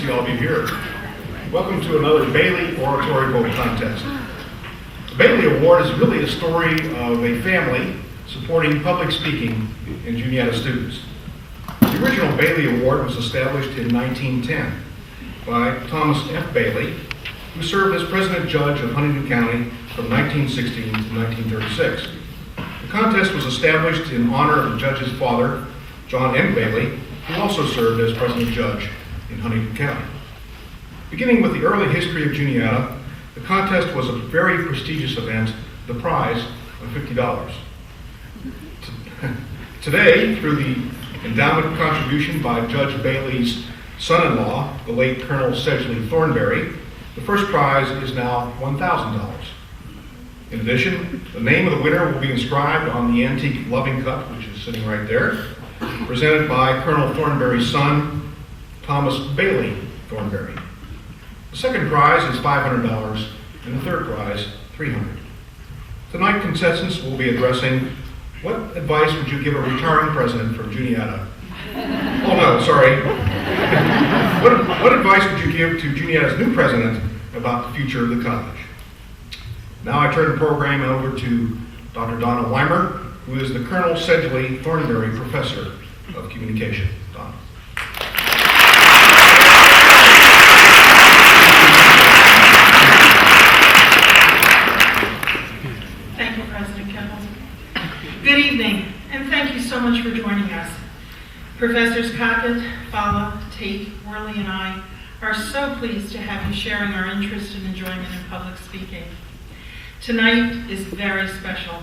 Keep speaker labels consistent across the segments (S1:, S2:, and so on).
S1: see all of you here. Welcome to another Bailey Oratorical contest. The Bailey Award is really a story of a family supporting public speaking in Juniata students. The original Bailey Award was established in 1910 by Thomas F. Bailey, who served as President Judge of Huntington County from 1916 to 1936. The contest was established in honor of the judge's father, John M. Bailey, who also served as President Judge in Huntington County. Beginning with the early history of Juniata, the contest was a very prestigious event, the prize of $50. Today, through the endowment contribution by Judge Bailey's son-in-law, the late Colonel Sedgley Thornberry, the first prize is now $1,000. In addition, the name of the winner will be inscribed on the antique loving cup, which is sitting right there, presented by Colonel Thornberry's son, Thomas Bailey Thornberry. The second prize is $500, and the third prize, $300. Tonight, contestants will be addressing, what advice would you give a retiring president from Juniata? Oh no, sorry. What advice would you give to Juniata's new president about the future of the college? Now I turn the program over to Dr. Donna Weimer, who is the Colonel Sedgley Thornberry Professor of Communication. Donna.
S2: Thank you, President Kimball. Good evening, and thank you so much for joining us. Professors Cockett, Fala, Tate, Worley, and I are so pleased to have you sharing our interest and enjoyment in public speaking. Tonight is very special.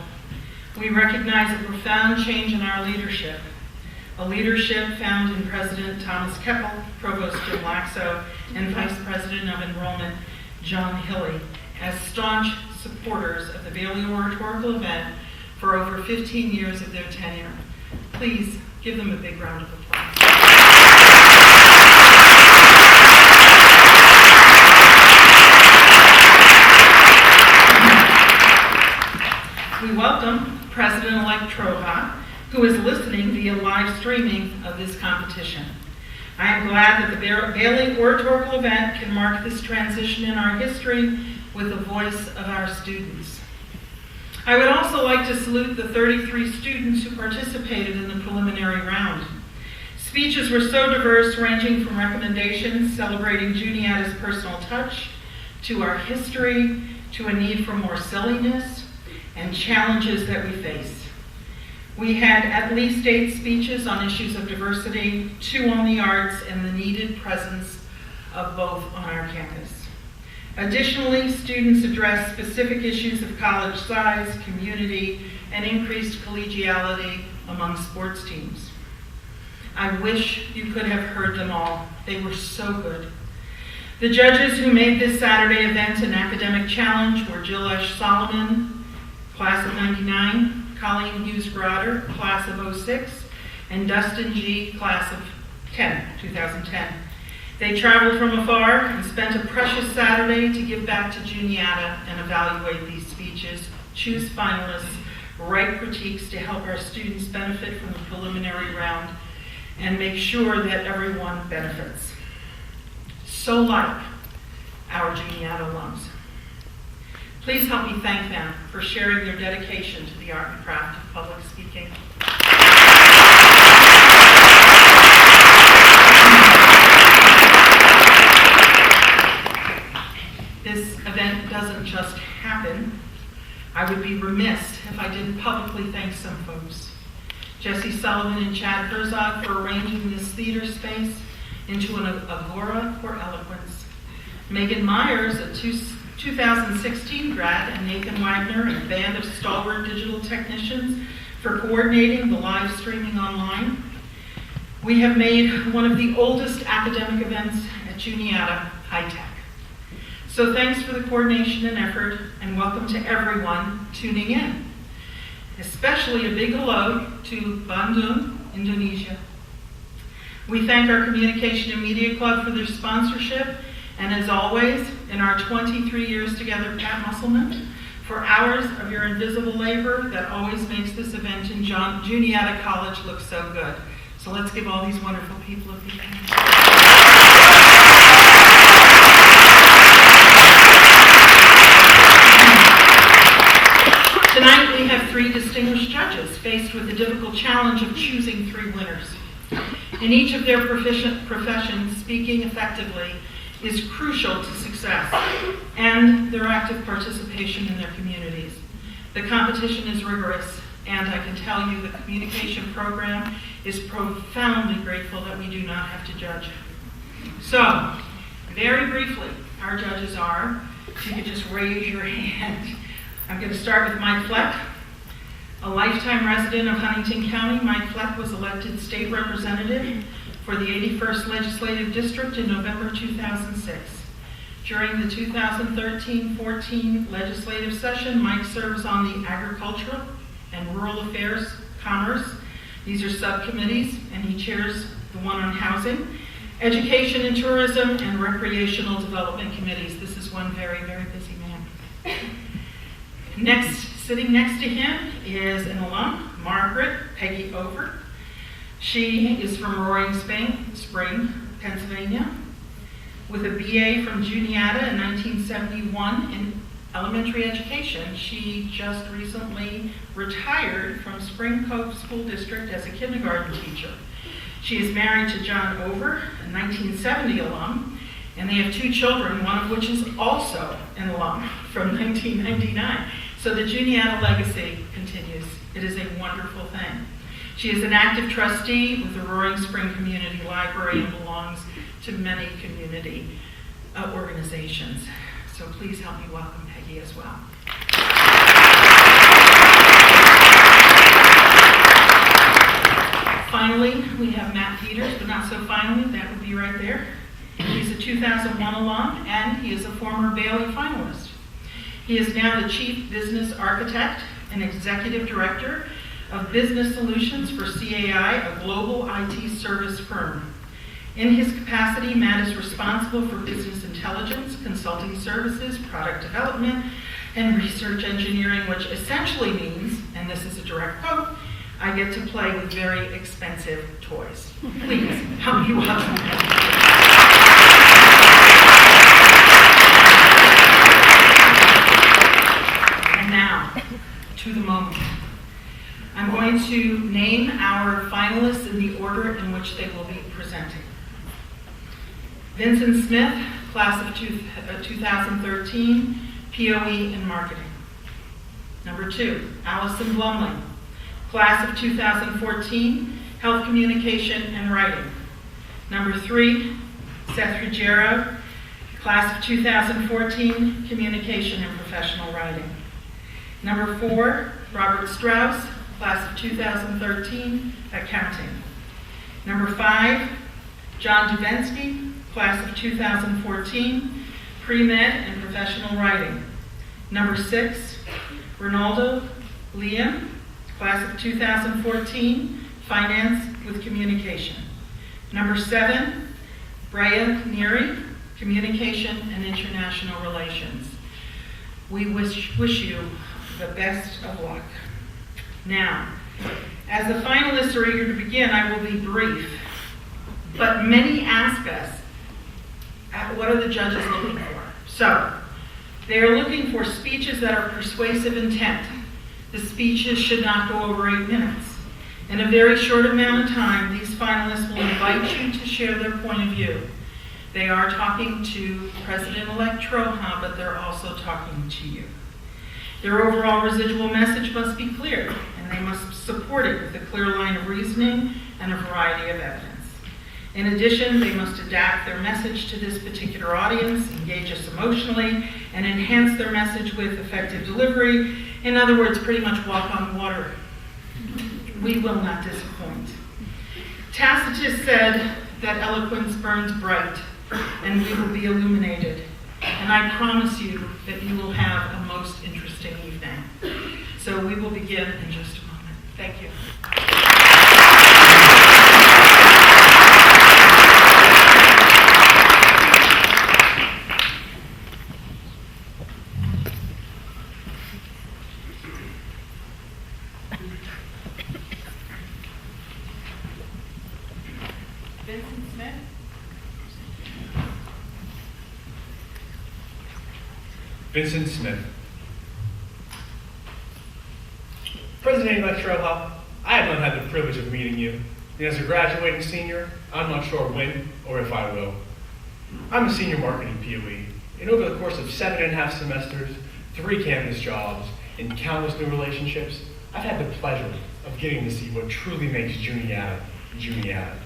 S2: We recognize a profound change in our leadership, a leadership found in President Thomas Keppel, Provost Jim Laxo, and Vice President of Enrollment John Hilley, as staunch supporters of the Bailey Oratorical event for over 15 years of their tenure. Please give them a big round of applause. We welcome President-elect Troha, who is listening via live streaming of this competition. I am glad that the Bailey Oratorical event can mark this transition in our history with the voice of our students. I would also like to salute the 33 students who participated in the preliminary round. Speeches were so diverse, ranging from recommendations celebrating Juniata's personal touch, to our history, to a need for more silliness, and challenges that we face. We had at least 8 speeches on issues of diversity, 2 on the arts, and the needed presence of both on our campus. Additionally, students addressed specific issues of college size, community, and increased collegiality among sports teams. I wish you could have heard them all. They were so good. The judges who made this Saturday event an academic challenge were Jill Esch Solomon, class of 99, Colleen Hughes Grotter, class of 06, and Dustin G., class of 2010. They traveled from afar and spent a precious Saturday to give back to Juniata and evaluate these speeches, choose finalists, write critiques to help our students benefit from the preliminary round, and make sure that everyone benefits. So like our Juniata alums. Please help me thank them for sharing their dedication to the art and craft of public speaking. This event doesn't just happen. I would be remiss if I didn't publicly thank some folks. Jesse Sullivan and Chad Herzog for arranging this theater space into an agora for eloquence. Megan Myers, a 2016 grad, and Nathan Wagner and a band of stalwart digital technicians for coordinating the live streaming online. We have made one of the oldest academic events at Juniata high-tech. So thanks for the coordination and effort, and welcome to everyone tuning in. Especially a big hello to Bandung, Indonesia. We thank our Communication and Media Club for their sponsorship, and as always, in our 23 years together, Pat Musselman, for hours of your invisible labor that always makes this event in Juniata College look so good. So let's give all these wonderful people a big hand. faced with the difficult challenge of choosing 3 winners. In each of their professions, speaking effectively is crucial to success and their active participation in their communities. The competition is rigorous, and I can tell you the communication program is profoundly grateful that we do not have to judge. So, very briefly, our judges are, if you could just raise your hand. I'm going to start with Mike Fleck. A lifetime resident of Huntington County, Mike Fleck was elected state representative for the 81st Legislative District in November 2006. During the 2013-14 legislative session, Mike serves on the Agricultural and Rural Affairs, Commerce. These are subcommittees, and he chairs the one on Housing, Education and Tourism, and Recreational Development Committees. This is one very, very busy man. Sitting next to him is an alum, Margaret Peggy Over. She is from Roaring Spring, Pennsylvania, with a BA from Juniata in 1971 in elementary education. She just recently retired from Spring Cove School District as a kindergarten teacher. She is married to John Over, a 1970 alum, and they have 2 children, one of which is also an alum from 1999. So the Juniata legacy continues. It is a wonderful thing. She is an active trustee with the Roaring Spring Community Library and belongs to many community organizations. So please help me welcome Peggy as well. Finally, we have Matt Peters, but not so finally, that would be right there. He's a 2001 alum, and he is a former Bailey finalist. He is now the Chief Business Architect and Executive Director of Business Solutions for CAI, a global IT service firm. In his capacity, Matt is responsible for business intelligence, consulting services, product development, and research engineering, which essentially means, and this is a direct quote, I get to play with very expensive toys. Please, help me welcome him. To the moment. I'm going to name our finalists in the order in which they will be presenting. Vincent Smith, class of 2013, POE and Marketing. Number 2, Allison Blumley, class of 2014, Health Communication and Writing. Number 3, Seth Ruggiero, class of 2014, Communication and Professional Writing. Number 4, Robert Strauss, class of 2013, Accounting. Number 5, John Duvensky, class of 2014, Pre-Med and Professional Writing. Number 6, Ronaldo Liam, class of 2014, Finance with Communication. Number 7, Brea Neary, Communication and International Relations. We wish you the best of luck. Now, as the finalists are eager to begin, I will be brief, but many ask us, what are the judges looking for? So, they are looking for speeches that are persuasive intent. The speeches should not go over 8 minutes. In a very short amount of time, these finalists will invite you to share their point of view. They are talking to President-elect Troha, but they're also talking to you. Their overall residual message must be clear, and they must support it with a clear line of reasoning and a variety of evidence. In addition, they must adapt their message to this particular audience, engage us emotionally, and enhance their message with effective delivery. In other words, pretty much walk on water. We will not disappoint. Tacitus said that eloquence burns bright, and we will be illuminated. And I promise you that you will have a most interesting evening. So we will begin in just a moment. Thank you. Vincent Smith.
S3: Vincent Smith. President-elect Troha, I have not had the privilege of meeting you, and as a graduating senior, I'm not sure when or if I will. I'm a senior marketing POE, and over the course of 7.5 semesters, 3 campus jobs, and countless new relationships, I've had the pleasure of getting to see what truly makes Juniata, Juniata.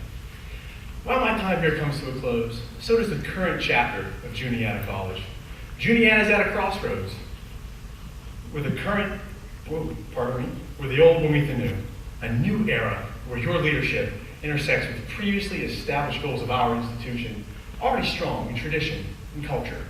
S3: While my time here comes to a close, so does the current chapter of Juniata College. Juniata is at a crossroads, where the old will meet the new, a new era where your leadership intersects with previously established goals of our institution, already strong in tradition and culture.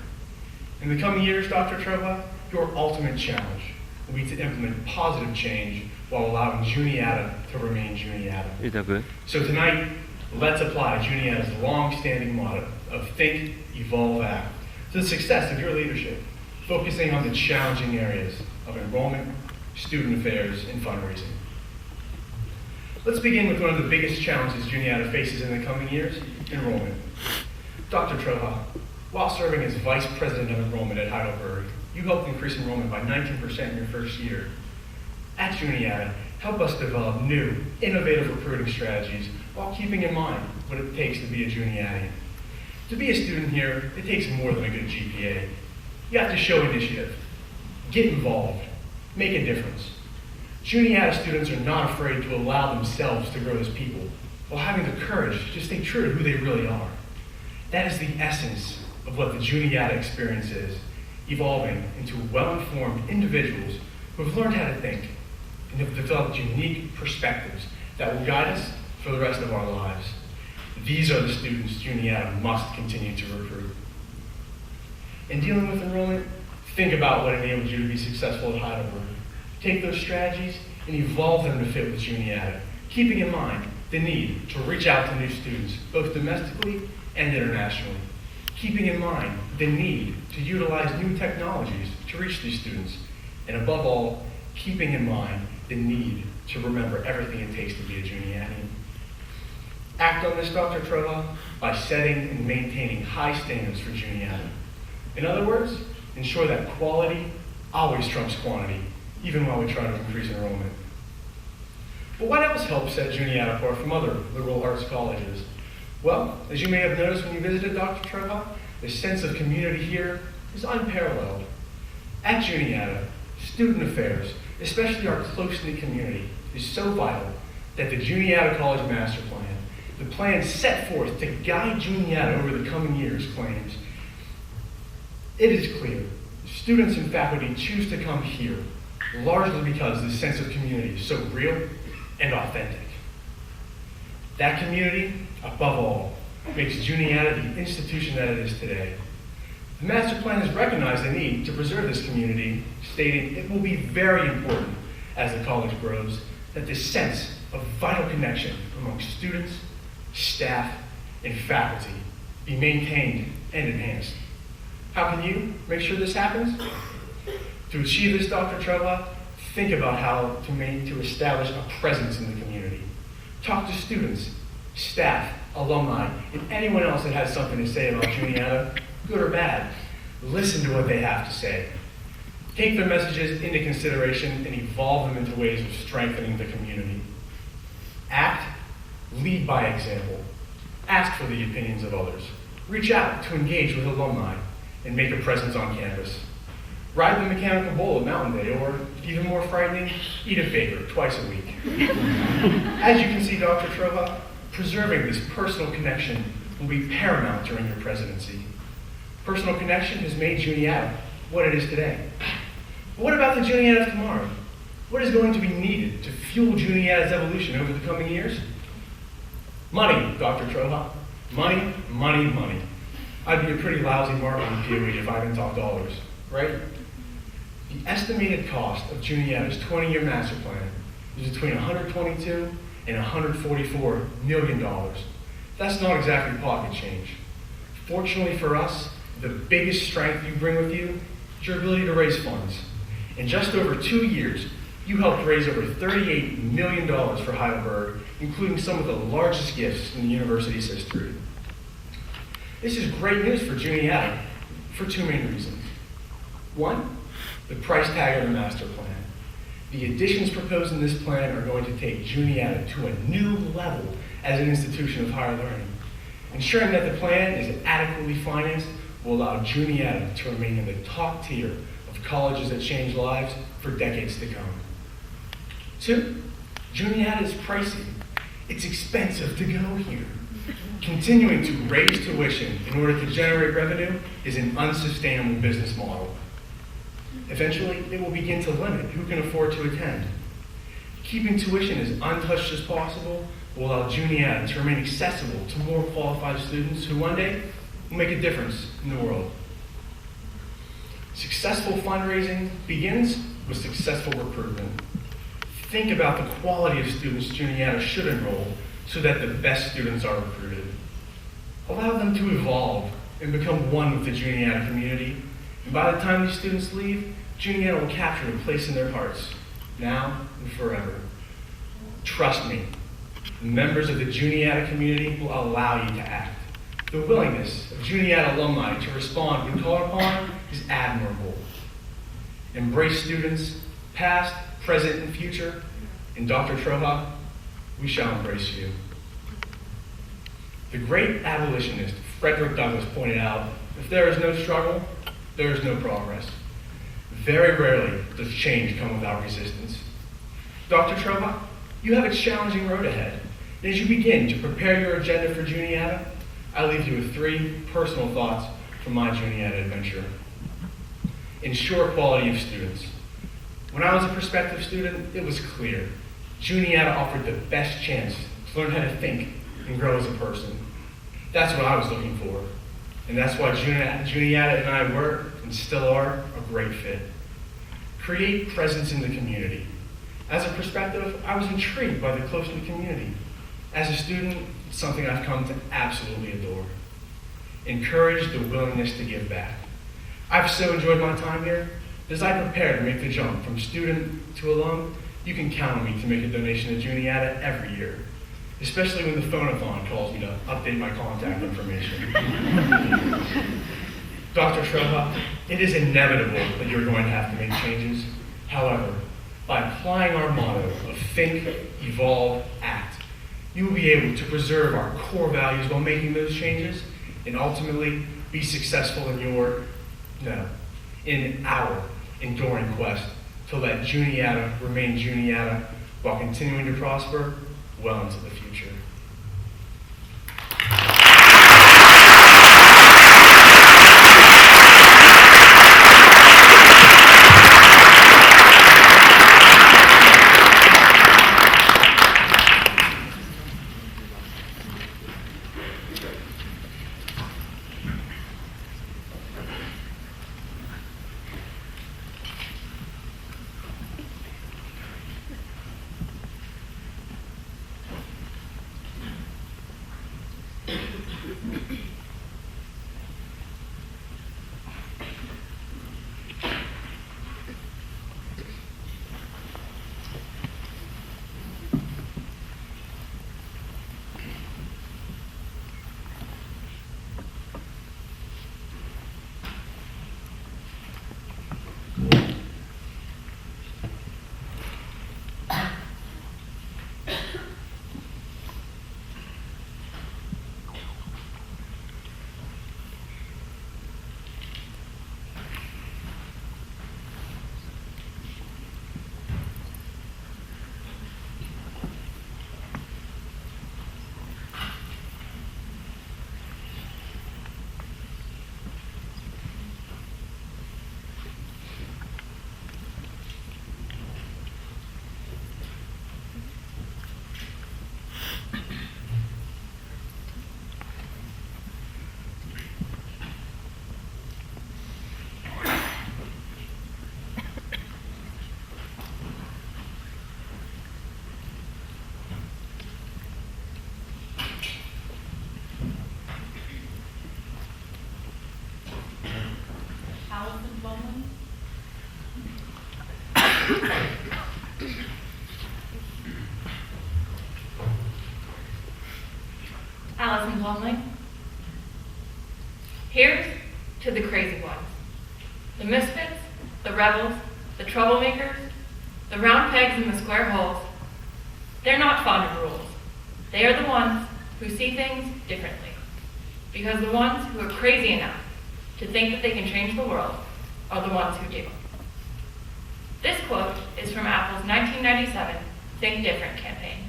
S3: In the coming years, Dr. Trova, your ultimate challenge will be to implement positive change while allowing Juniata to remain Juniata.
S4: Is that good?
S3: So tonight, let's apply Juniata's long-standing motto of think, evolve, act to the success of your leadership, focusing on the challenging areas of enrollment, student affairs, and fundraising. Let's begin with one of the biggest challenges Juniata faces in the coming years, enrollment. Dr. Trova, while serving as Vice President of Enrollment at Heidelberg, you helped increase enrollment by 19% in your first year. At Juniata, help us develop new, innovative recruiting strategies while keeping in mind what it takes to be a Juniatian. To be a student here, it takes more than a good GPA. You have to show initiative, get involved, make a difference. Juniata students are not afraid to allow themselves to grow as people while having the courage to stay true to who they really are. That is the essence of what the Juniata experience is, evolving into well-informed individuals who have learned how to think and have developed unique perspectives that will guide us for the rest of our lives. These are the students Juniata must continue to recruit. In dealing with enrollment, think about what enabled you to be successful at Heidelberg. Take those strategies and evolve them to fit with Juniata, keeping in mind the need to reach out to new students, both domestically and internationally. Keeping in mind the need to utilize new technologies to reach these students, and above all, keeping in mind the need to remember everything it takes to be a Juniatian. Act on this, Dr. Trova, by setting and maintaining high standards for Juniata. In other words, ensure that quality always trumps quantity, even while we try to increase enrollment. But what else helps set Juniata apart from other liberal arts colleges? Well, as you may have noticed when you visited Dr. Trova, the sense of community here is unparalleled. At Juniata, student affairs, especially our close-knit community, is so vital that the Juniata College Master Plan, the plan set forth to guide Juniata over the coming years, claims, it is clear students and faculty choose to come here largely because the sense of community is so real and authentic. That community, above all, makes Juniata the institution that it is today. The master plan has recognized the need to preserve this community, stating it will be very important as the college grows that this sense of vital connection among students, staff, and faculty be maintained and enhanced. How can you make sure this happens? To achieve this, Dr. Trova, think about how to establish a presence in the community. Talk to students, staff, alumni, and anyone else that has something to say about Juniata, good or bad. Listen to what they have to say. Take their messages into consideration and evolve them into ways of strengthening the community. Act, lead by example. Ask for the opinions of others. Reach out to engage with alumni and make a presence on campus. Ride the mechanical bull at Mountain Day, or even more frightening, eat a favor twice a week. As you can see, Dr. Trova, preserving this personal connection will be paramount during your presidency. Personal connection has made Juniata what it is today. But what about the Juniata of tomorrow? What is going to be needed to fuel Juniata's evolution over the coming years? Money, Dr. Trova. Money, money, money. I'd be a pretty lousy marketing POE if I didn't talk dollars, right? The estimated cost of Juniata's 20-year master plan is between $122 and $144 million. That's not exactly pocket change. Fortunately for us, the biggest strength you bring with you is your ability to raise funds. In just over 2 years, you helped raise over $38 million for Heidelberg, including some of the largest gifts in the university's history. This is great news for Juniata for 2 main reasons. One, the price tag of the master plan. The additions proposed in this plan are going to take Juniata to a new level as an institution of higher learning. Ensuring that the plan is adequately financed will allow Juniata to remain in the top tier of colleges that change lives for decades to come. 2, Juniata is pricey. It's expensive to go here. Continuing to raise tuition in order to generate revenue is an unsustainable business model. Eventually, it will begin to limit who can afford to attend. Keeping tuition as untouched as possible will allow Juniata to remain accessible to more qualified students who one day will make a difference in the world. Successful fundraising begins with successful recruitment. Think about the quality of students Juniata should enroll so that the best students are recruited. Allow them to evolve and become one with the Juniata community. And by the time these students leave, Juniata will capture a place in their hearts, now and forever. Trust me, members of the Juniata community will allow you to act. The willingness of Juniata alumni to respond when called upon is admirable. Embrace students, past, present, and future. And Dr. Troha, we shall embrace you. The great abolitionist Frederick Douglass pointed out, if there is no struggle, there is no progress. Very rarely does change come without resistance. Dr. Troha, you have a challenging road ahead. And as you begin to prepare your agenda for Juniata, I leave you with 3 personal thoughts from my Juniata adventure. Ensure quality of students. When I was a prospective student, it was clear. Juniata offered the best chance to learn how to think and grow as a person. That's what I was looking for. And that's why Juniata and I were, and still are, a great fit. Create presence in the community. As a prospective, I was intrigued by the close-knit community. As a student, it's something I've come to absolutely adore. Encourage the willingness to give back. I've so enjoyed my time here. As I prepare to make the jump from student to alum, you can count on me to make a donation to Juniata every year, especially when the phone-a-thon calls me to update my contact information. Dr. Troha, it is inevitable that you're going to have to make changes. However, by applying our motto of think, evolve, act, you will be able to preserve our core values while making those changes and ultimately be successful in our enduring quest to let Juniata remain Juniata while continuing to prosper well into the future.
S4: Allison Plumley. Here's to the crazy ones, the misfits, the rebels, the troublemakers, the round pegs in the square holes, they're not fond of rules. They are the ones who see things differently. Because the ones who are crazy enough to think that they can change the world are the ones who do. This quote is from Apple's 1997 Think Different campaign.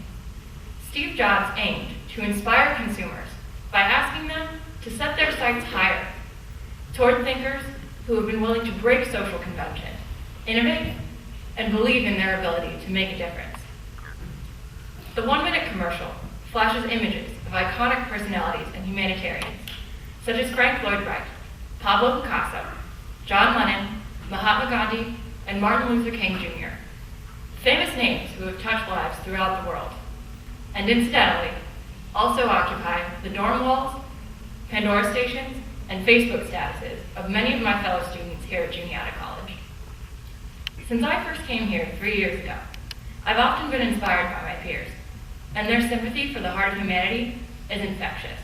S4: Steve Jobs aimed to inspire consumers by asking them to set their sights higher toward thinkers who have been willing to break social convention, innovate, and believe in their ability to make a difference. The 1-minute commercial flashes images of iconic personalities and humanitarians, such as Frank Lloyd Wright, Pablo Picasso, John Lennon, Mahatma Gandhi, and Martin Luther King Jr., famous names who have touched lives throughout the world, and incidentally, also occupy the dorm walls, Pandora stations, and Facebook statuses of many of my fellow students here at Juniata College. Since I first came here 3 years ago, I've often been inspired by my peers, and their sympathy for the heart of humanity is infectious.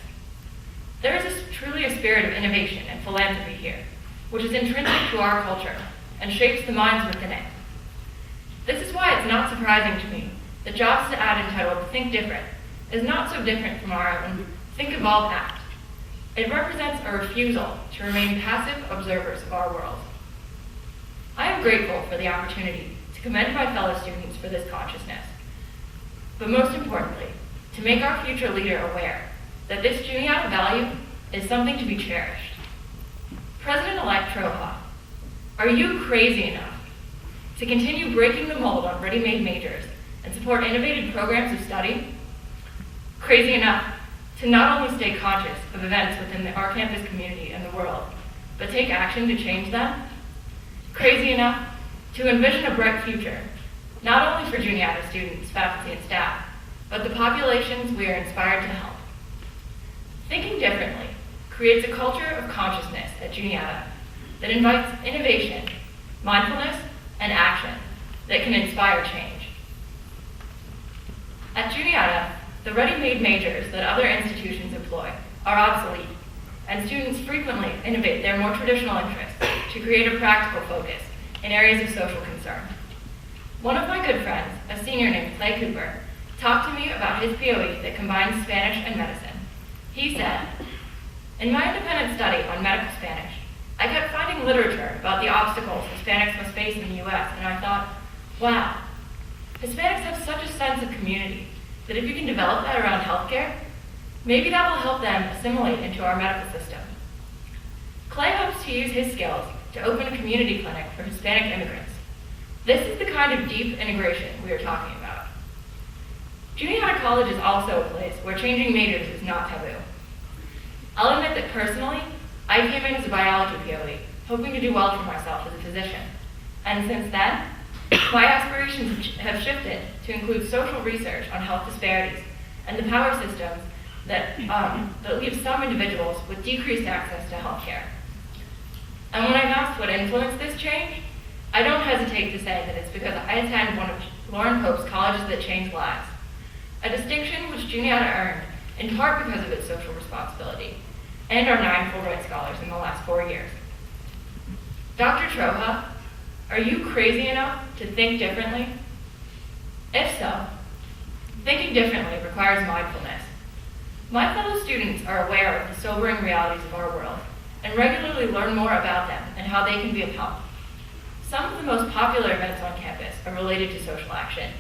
S4: There is truly a spirit of innovation and philanthropy here, which is intrinsic to our culture and shapes the minds within it. This is why it's not surprising to me that Jobs' ad entitled Think Different is not so different from our own Think Evolve Act. It represents a refusal to remain passive observers of our world. I am grateful for the opportunity to commend my fellow students for this consciousness, but most importantly, to make our future leader aware that this Juniata value is something to be cherished. President-elect Troha, are you crazy enough to continue breaking the mold on ready-made majors and support innovative programs of study? Crazy enough to not only stay conscious of events within our campus community and the world, but take action to change them? Crazy enough to envision a bright future, not only for Juniata students, faculty, and staff, but the populations we are inspired to help. Thinking differently creates a culture of consciousness at Juniata that invites innovation, mindfulness, and action that can inspire change. At Juniata, the ready-made majors that other institutions employ are obsolete, and students frequently innovate their more traditional interests to create a practical focus in areas of social concern. One of my good friends, a senior named Clay Cooper, talked to me about his POE that combines Spanish and medicine. He said, "In my independent study on medical Spanish, I kept finding literature about the obstacles Hispanics must face in the US, and I thought, wow, Hispanics have such a sense of community that if you can develop that around healthcare, maybe that will help them assimilate into our medical system." Clay hopes to use his skills to open a community clinic for Hispanic immigrants. This is the kind of deep integration we are talking about. Juniata College is also a place where changing majors is not taboo. I'll admit that personally, I came in as a biology POE, hoping to do well for myself as a physician. And since then, my aspirations have shifted to include social research on health disparities and the power systems that leave some individuals with decreased access to health care. And when I'm asked what influenced this change, I don't hesitate to say that it's because I attend one of Lauren Pope's Colleges That Change Lives, a distinction which Juniata earned in part because of its social responsibility, and our 9 Fulbright scholars in the last 4 years. Dr. Troha, are you crazy enough to think differently? If so, thinking differently requires mindfulness. My fellow students are aware of the sobering realities of our world and regularly learn more about them and how they can be of help. Some of the most popular events on campus are related to social action.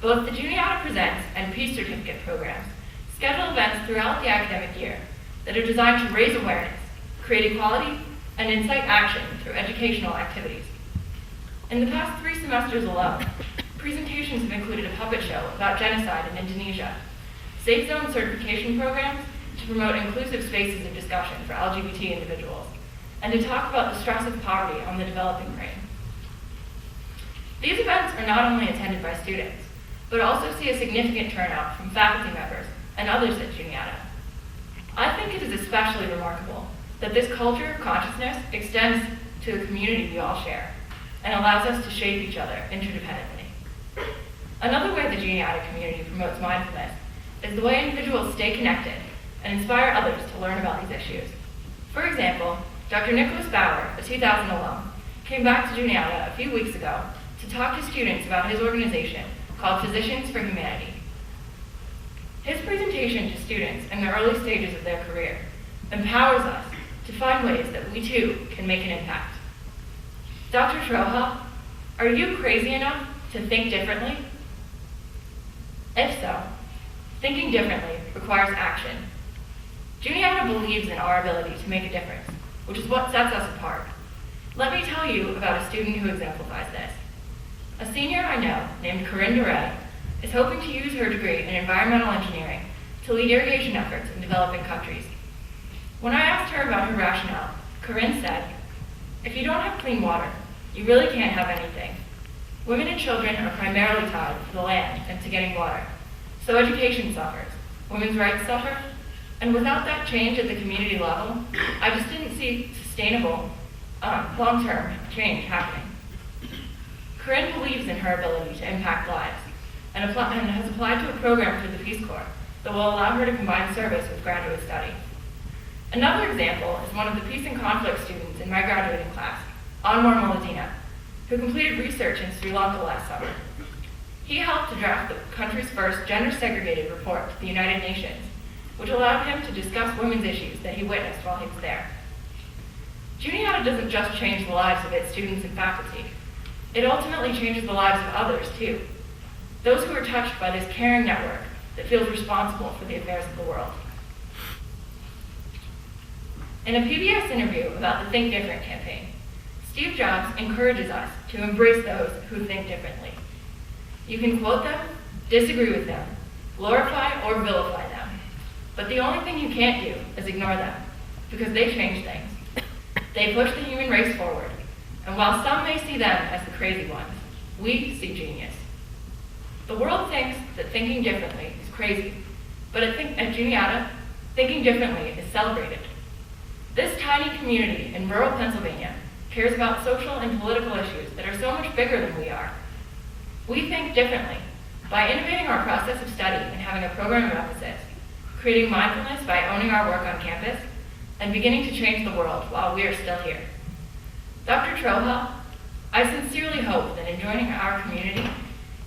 S4: Both the Juniata Presents and Peace Certificate programs schedule events throughout the academic year that are designed to raise awareness, create equality, and incite action through educational activities. In the past 3 semesters alone, presentations have included a puppet show about genocide in Indonesia, safe zone certification programs to promote inclusive spaces of discussion for LGBT individuals, and to talk about the stress of poverty on the developing brain. These events are not only attended by students, but also see a significant turnout from faculty members and others at Juniata. I think it is especially remarkable that this culture of consciousness extends to the community we all share and allows us to shape each other interdependently. Another way the Juniata community promotes mindfulness is the way individuals stay connected and inspire others to learn about these issues. For example, Dr. Nicholas Bauer, a 2000 alum, came back to Juniata a few weeks ago to to talk to students about his organization called Physicians for Humanity. His presentation to students in the early stages of their career empowers us to find ways that we too can make an impact. Dr. Troha, are you crazy enough to think differently? If so, thinking differently requires action. Juniata believes in our ability to make a difference, which is what sets us apart. Let me tell you about a student who exemplifies this. A senior I know, named Corinne DeRay, is hoping to use her degree in environmental engineering to lead irrigation efforts in developing countries. When I asked her about her rationale, Corinne said, "If you don't have clean water, you really can't have anything. Women and children are primarily tied to the land and to getting water, so education suffers, women's rights suffer, and without that change at the community level, I just didn't see sustainable, long-term change happening." Corinne believes in her ability to impact lives and has applied to a program through the Peace Corps that will allow her to combine service with graduate study. Another example is one of the peace and conflict students in my graduating class, Anwar Moladina, who completed research in Sri Lanka last summer. He helped to draft the country's first gender-segregated report to the United Nations, which allowed him to discuss women's issues that he witnessed while he was there. Juniata doesn't just change the lives of its students and faculty. It ultimately changes the lives of others, too. Those who are touched by this caring network that feels responsible for the affairs of the world. In a PBS interview about the Think Different campaign, Steve Jobs encourages us to embrace those who think differently. You can quote them, disagree with them, glorify or vilify them, but the only thing you can't do is ignore them, because they change things. They push the human race forward, and while some may see them as the crazy ones, we see genius. The world thinks that thinking differently is crazy, but at Juniata, thinking differently is celebrated. This tiny community in rural Pennsylvania cares about social and political issues that are so much bigger than we are. We think differently by innovating our process of study and having a program of emphasis, creating mindfulness by owning our work on campus, and beginning to change the world while we are still here. Dr. Troha, I sincerely hope that in joining our community,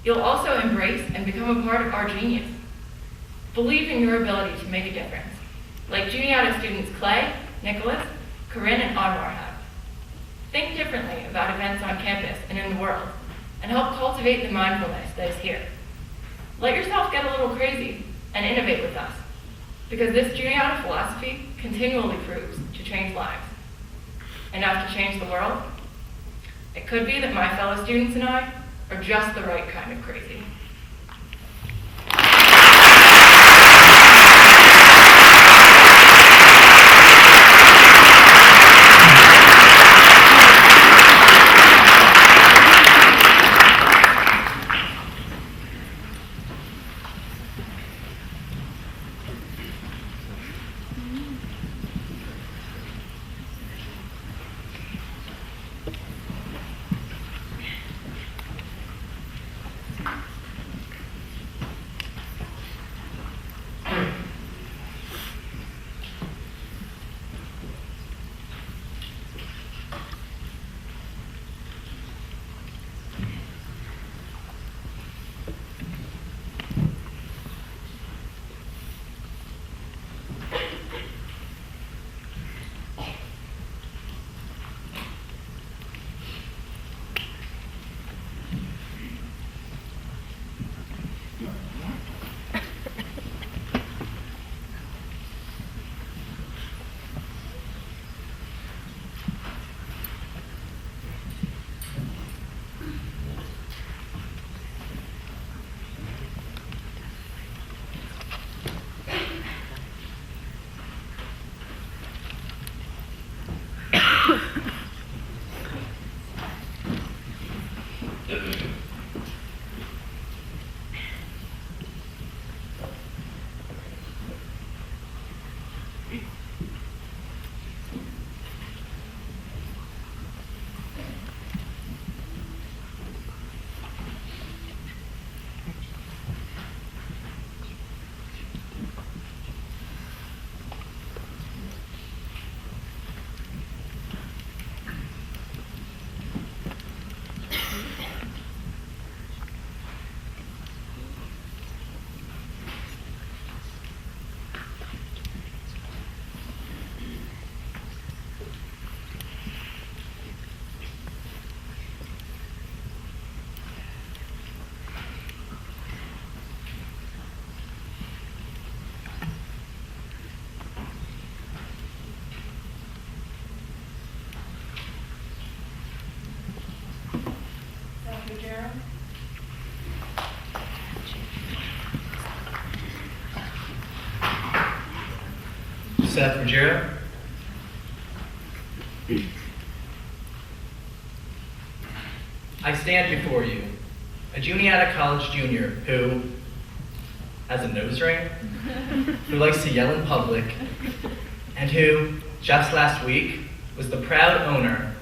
S4: you'll also embrace and become a part of our genius. Believe in your ability to make a difference, like Juniata students Clay, Nicholas, Corinne, and Anwar have. Think differently about events on campus and in the world, and help cultivate the mindfulness that is here. Let yourself get a little crazy and innovate with us, because this Juniata philosophy continually proves to change lives. Enough to change the world? It could be that my fellow students and I are just the right kind of crazy.
S5: Seth Ruggiero. I stand before you, a Juniata College junior who has a nose ring, who likes to yell in public, and who, just last week, was the proud owner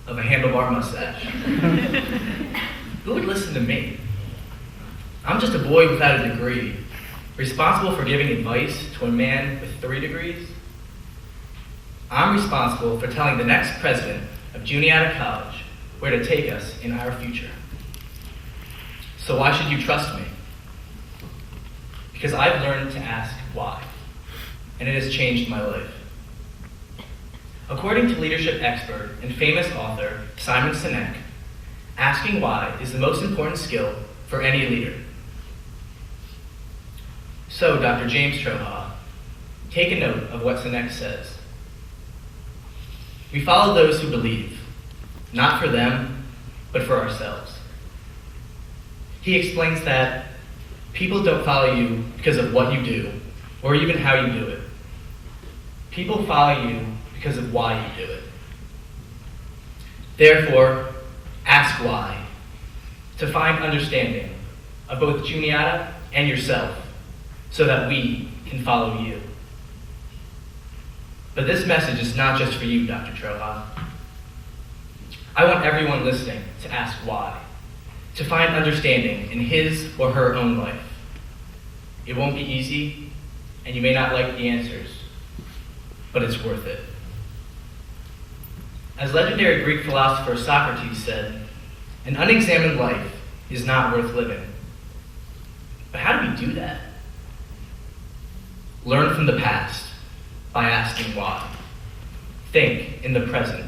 S5: of a handlebar mustache. Who would listen to me? I'm just a boy without a degree, responsible for giving advice to a man with 3 degrees. I'm responsible for telling the next president of Juniata College where to take us in our future. So why should you trust me? Because I've learned to ask why, and it has changed my life. According to leadership expert and famous author Simon Sinek, asking why is the most important skill for any leader. So, Dr. James Troha, take a note of what Sinek says. We follow those who believe, not for them, but for ourselves. He explains that people don't follow you because of what you do, or even how you do it. People follow you because of why you do it. Therefore, ask why, to find understanding of both Juniata and yourself, so that we can follow you. But this message is not just for you, Dr. Troha. I want everyone listening to ask why, to find understanding in his or her own life. It won't be easy, and you may not like the answers, but it's worth it. As legendary Greek philosopher Socrates said, an unexamined life is not worth living. But how do we do that? Learn from the past by asking why. Think in the present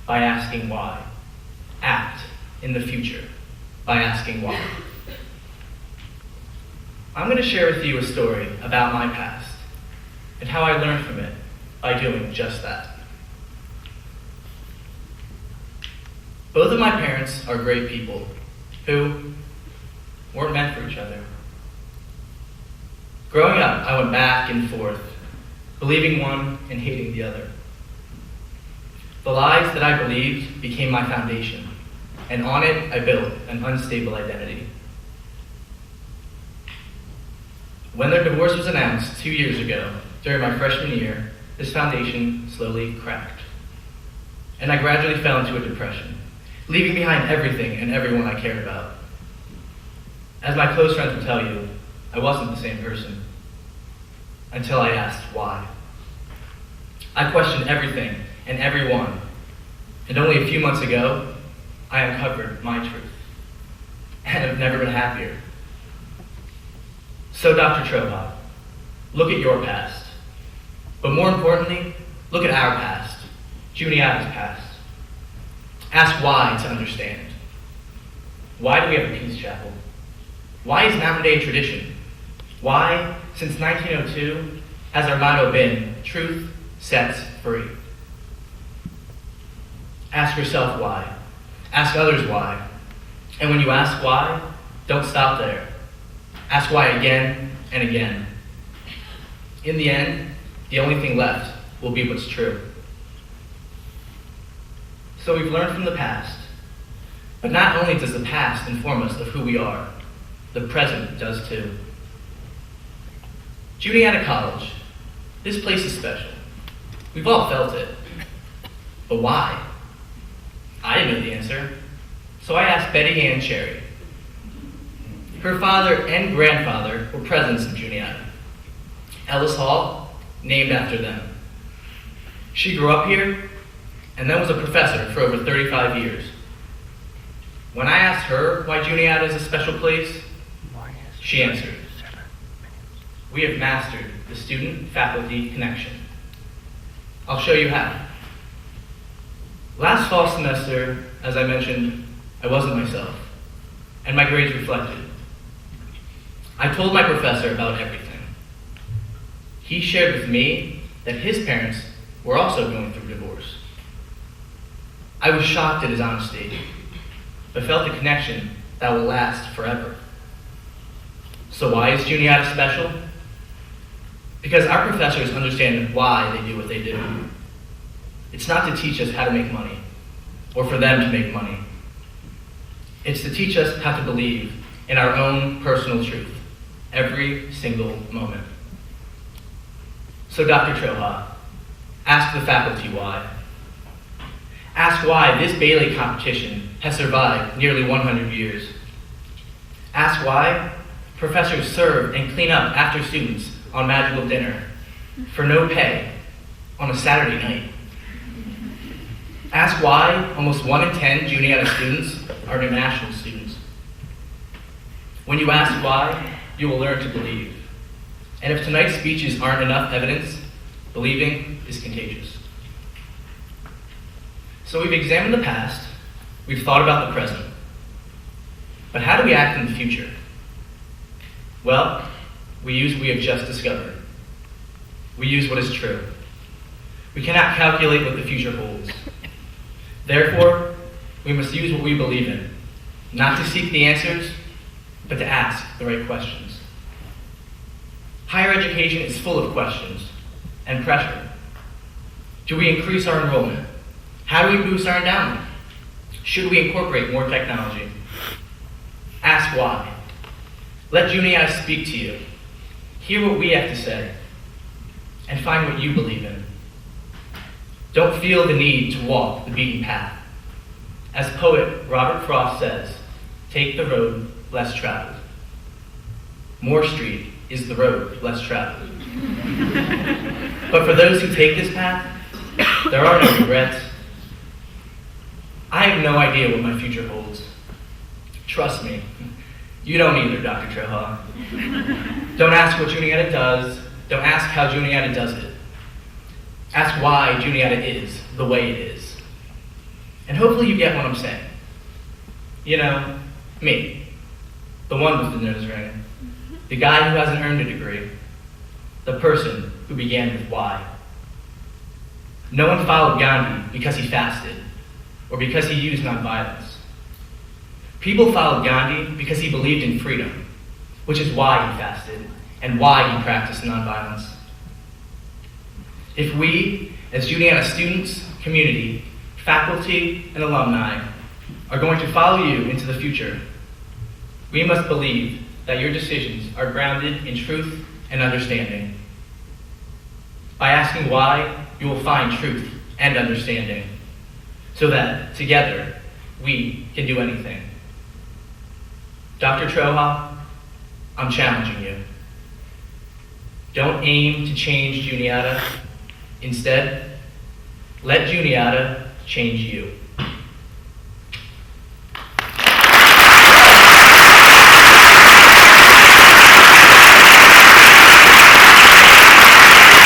S5: by asking why. Act in the future by asking why. I'm going to share with you a story about my past and how I learned from it by doing just that. Both of my parents are great people who weren't meant for each other. Growing up, I went back and forth, believing one and hating the other. The lies that I believed became my foundation, and on it I built an unstable identity. When their divorce was announced 2 years ago, during my freshman year, this foundation slowly cracked, and I gradually fell into a depression, leaving behind everything and everyone I cared about. As my close friends will tell you, I wasn't the same person until I asked why. I questioned everything and everyone, and only a few months ago, I uncovered my truth, and have never been happier. So, Dr. Troha, look at your past, but more importantly, look at our past, Juniata's past. Ask why to understand. Why do we have a Peace Chapel? Why is Mountain Day a tradition? Why, since 1902, has our motto been, truth sets free? Ask yourself why. Ask others why. And when you ask why, don't stop there. Ask why again and again. In the end, the only thing left will be what's true. So we've learned from the past. But not only does the past inform us of who we are, the present does too. Juniata College, this place is special. We've all felt it. But why? I didn't know the answer, so I asked Betty Ann Cherry. Her father and grandfather were presidents of Juniata. Ellis Hall, named after them. She grew up here, and then was a professor for over 35 years. When I asked her why Juniata is a special place, she answered, we have mastered the student-faculty connection. I'll show you how. Last fall semester, as I mentioned, I wasn't myself, and my grades reflected. I told my professor about everything. He shared with me that his parents were also going through divorce. I was shocked at his honesty, but felt a connection that will last forever. So why is Juniata special? Because our professors understand why they do what they do. It's not to teach us how to make money, or for them to make money. It's to teach us how to believe in our own personal truth, every single moment. So Dr. Troha, ask the faculty why. Ask why this Bailey competition has survived nearly 100 years. Ask why professors serve and clean up after students on magical dinner for no pay on a Saturday night. Ask why almost 1 in 10 Juniata students are international students. When you ask why, you will learn to believe. And if tonight's speeches aren't enough evidence, believing is contagious. So we've examined the past, we've thought about the present. But how do we act in the future? Well, we use what we have just discovered. We use what is true. We cannot calculate what the future holds. Therefore, we must use what we believe in, not to seek the answers, but to ask the right questions. Higher education is full of questions and pressure. Do we increase our enrollment? How do we boost our endowment? Should we incorporate more technology? Ask why. Let Juniata speak to you. Hear what we have to say, and find what you believe in. Don't feel the need to walk the beaten path. As poet Robert Frost says, take the road less traveled. Moore Street is the road less traveled. But for those who take this path, there are no regrets. I have no idea what my future holds. Trust me, you don't either, Dr. Troha. Don't ask what Juniata does. Don't ask how Juniata does it. Ask why Juniata is the way it is. And hopefully you get what I'm saying. You know, me, the one with the nose ring, the guy who hasn't earned a degree, the person who began with why. No one followed Gandhi because he fasted or because he used nonviolence. People followed Gandhi because he believed in freedom, which is why he fasted and why he practiced nonviolence. If we, as Juniata students, community, faculty, and alumni, are going to follow you into the future, we must believe that your decisions are grounded in truth and understanding. By asking why, you will find truth and understanding, so that together we can do anything. Dr. Troha, I'm challenging you. Don't aim to change Juniata. Instead, let Juniata change you.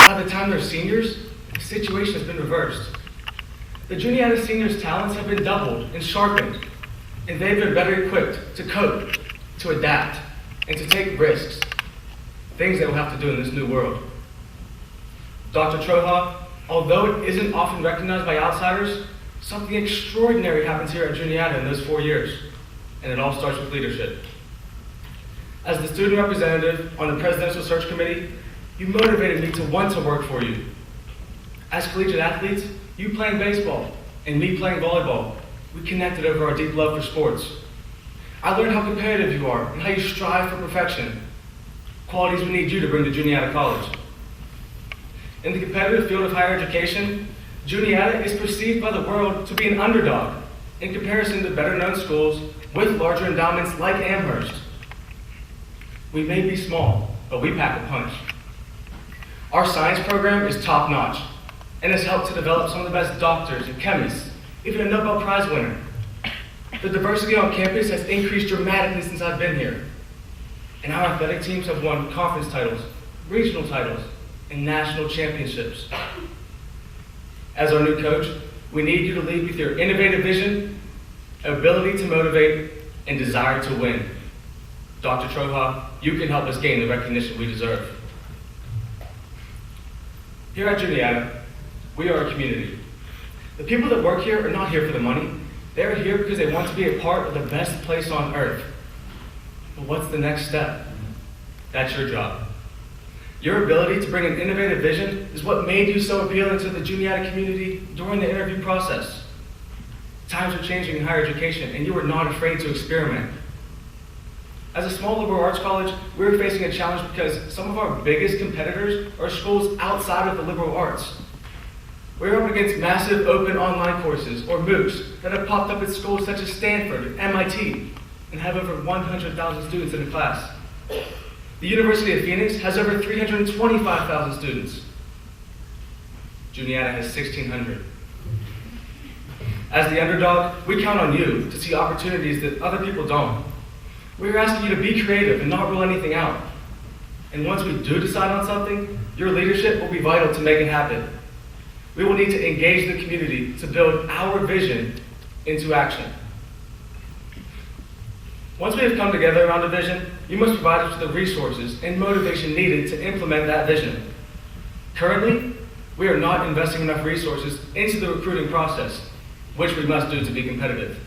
S6: By the time they're seniors, the situation has been reversed. The Juniata seniors' talents have been doubled and sharpened, and they've been better equipped to cope, to adapt, and to take risks, things they will have to do in this new world. Dr. Troha, although it isn't often recognized by outsiders, something extraordinary happens here at Juniata in those 4 years, and it all starts with leadership. As the student representative on the Presidential Search Committee, you motivated me to want to work for you. As collegiate athletes, you playing baseball and me playing volleyball, we connected over our deep love for sports. I learned how competitive you are and how you strive for perfection, qualities we need you to bring to Juniata College. In the competitive field of higher education, Juniata is perceived by the world to be an underdog in comparison to better-known schools with larger endowments like Amherst. We may be small, but we pack a punch. Our science program is top-notch and has helped to develop some of the best doctors and chemists, even a Nobel Prize winner. The diversity on campus has increased dramatically since I've been here, and our athletic teams have won conference titles, regional titles, and national championships. As our new coach, we need you to lead with your innovative vision, ability to motivate, and desire to win. Dr. Troha, you can help us gain the recognition we deserve. Here at Juniata, we are a community. The people that work here are not here for the money. They're here because they want to be a part of the best place on earth. But what's the next step? That's your job. Your ability to bring an innovative vision is what made you so appealing to the Juniata community during the interview process. Times are changing in higher education, and you are not afraid to experiment. As a small liberal arts college, we're facing a challenge because some of our biggest competitors are schools outside of the liberal arts. We're up against massive open online courses, or MOOCs, that have popped up at schools such as Stanford and MIT, and have over 100,000 students in a class. The University of Phoenix has over 325,000 students. Juniata has 1,600. As the underdog, we count on you to see opportunities that other people don't. We're asking you to be creative and not rule anything out. And once we do decide on something, your leadership will be vital to make it happen. We will need to engage the community to build our vision into action. Once we have come together around a vision, you must provide us with the resources and motivation needed to implement that vision. Currently, we are not investing enough resources into the recruiting process, which we must do to be competitive.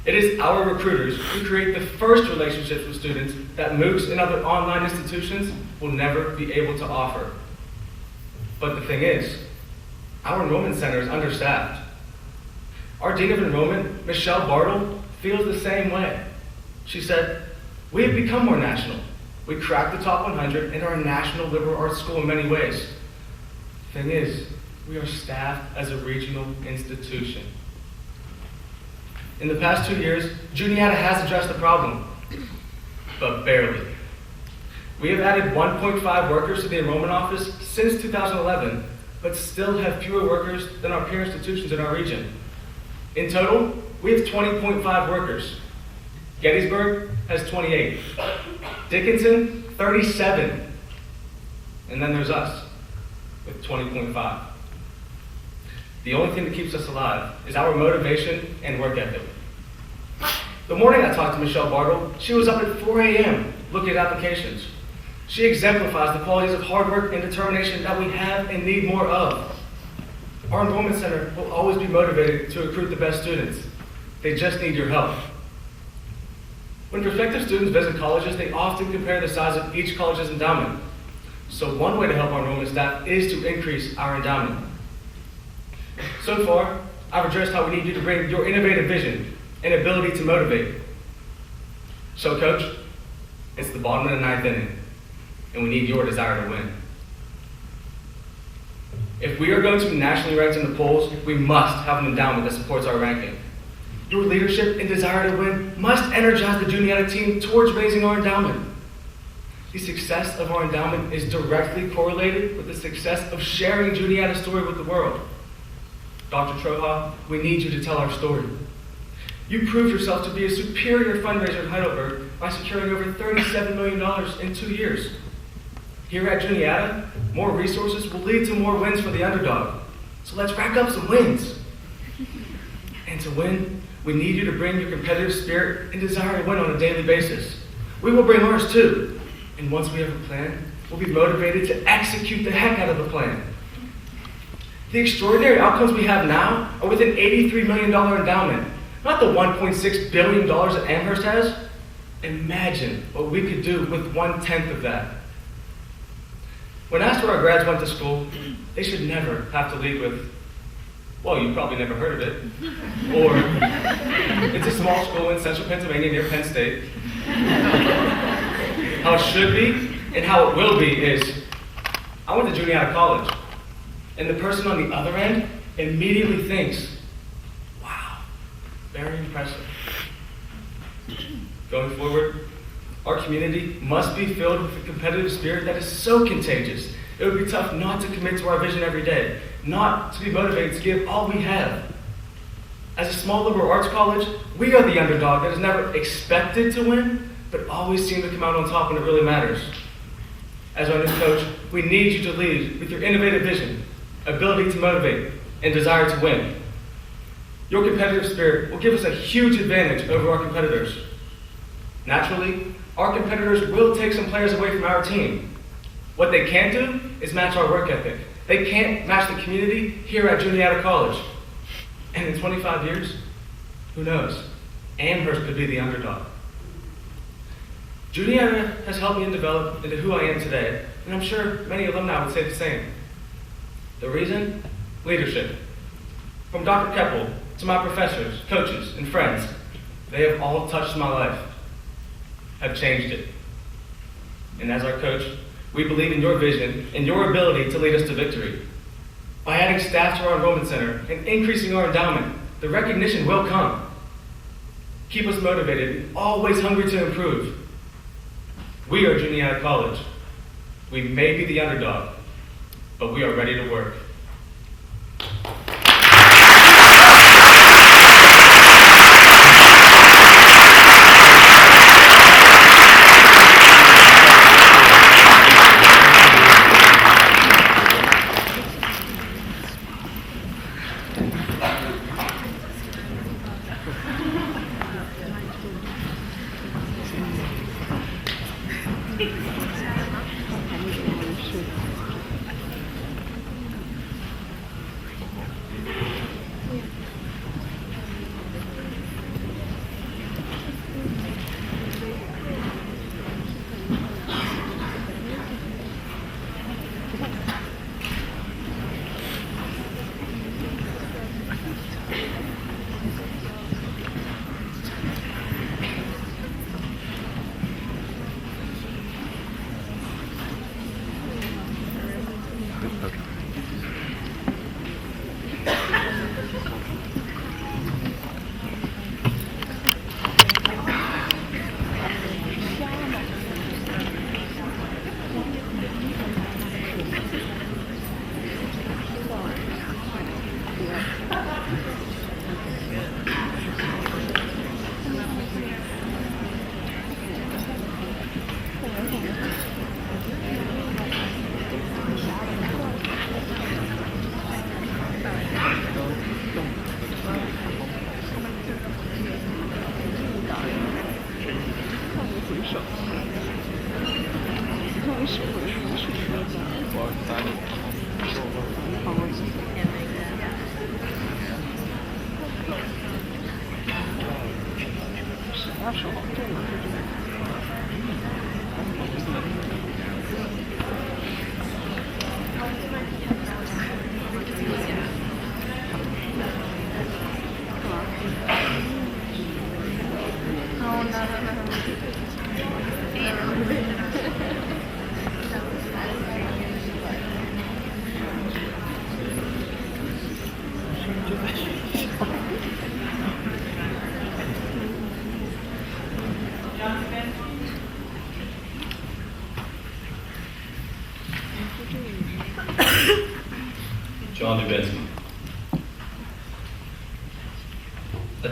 S6: It is our recruiters who create the first relationships with students that MOOCs and other online institutions will never be able to offer. But the thing is, our enrollment center is understaffed. Our Dean of Enrollment, Michelle Bartle, feels the same way. She said, "We have become more national. We cracked the top 100 and are a national liberal arts school in many ways. The thing is, we are staffed as a regional institution." In the past 2 years, Juniata has addressed the problem, but barely. We have added 1.5 workers to the enrollment office since 2011, but still have fewer workers than our peer institutions in our region. In total, we have 20.5 workers. Gettysburg has 28. Dickinson, 37. And then there's us, with 20.5. The only thing that keeps us alive is our motivation and work ethic. The morning I talked to Michelle Bartle, she was up at 4 a.m. looking at applications. She exemplifies the qualities of hard work and determination that we have and need more of. Our enrollment center will always be motivated to recruit the best students. They just need your help. When prospective students visit colleges, they often compare the size of each college's endowment. So one way to help our enrollment staff is to increase our endowment. So far, I've addressed how we need you to bring your innovative vision and ability to motivate. So coach, it's the bottom of the ninth inning, and we need your desire to win. If we are going to be nationally ranked in the polls, we must have an endowment that supports our ranking. Your leadership and desire to win must energize the Juniata team towards raising our endowment. The success of our endowment is directly correlated with the success of sharing Juniata's story with the world. Dr. Troha, we need you to tell our story. You proved yourself to be a superior fundraiser in Heidelberg by securing over $37 million in 2 years. Here at Juniata, more resources will lead to more wins for the underdog. So let's rack up some wins. And to win, we need you to bring your competitive spirit and desire to win on a daily basis. We will bring ours too. And once we have a plan, we'll be motivated to execute the heck out of the plan. The extraordinary outcomes we have now are with an $83 million endowment, not the $1.6 billion that Amherst has. Imagine what we could do with 1/10 of that. When asked where our grads went to school, they should never have to lead with, "Well, you probably never heard of it," or "It's a small school in central Pennsylvania near Penn State." How it should be and how it will be is, "I went to Juniata College," and the person on the other end immediately thinks, "Wow, very impressive." Going forward, our community must be filled with a competitive spirit that is so contagious. It would be tough not to commit to our vision every day, not to be motivated to give all we have. As a small liberal arts college, we are the underdog that is never expected to win, but always seem to come out on top when it really matters. As our new coach, we need you to lead with your innovative vision, ability to motivate, and desire to win. Your competitive spirit will give us a huge advantage over our competitors. Naturally, our competitors will take some players away from our team. What they can't do is match our work ethic. They can't match the community here at Juniata College. And in 25 years, who knows? Amherst could be the underdog. Juniata has helped me develop into who I am today, and I'm sure many alumni would say the same. The reason? Leadership. From Dr. Keppel to my professors, coaches, and friends, they have all touched my life, have changed it. And as our coach, we believe in your vision and your ability to lead us to victory. By adding staff to our enrollment center and increasing our endowment, the recognition will come. Keep us motivated and always hungry to improve. We are Juniata College. We may be the underdog, but we are ready to work.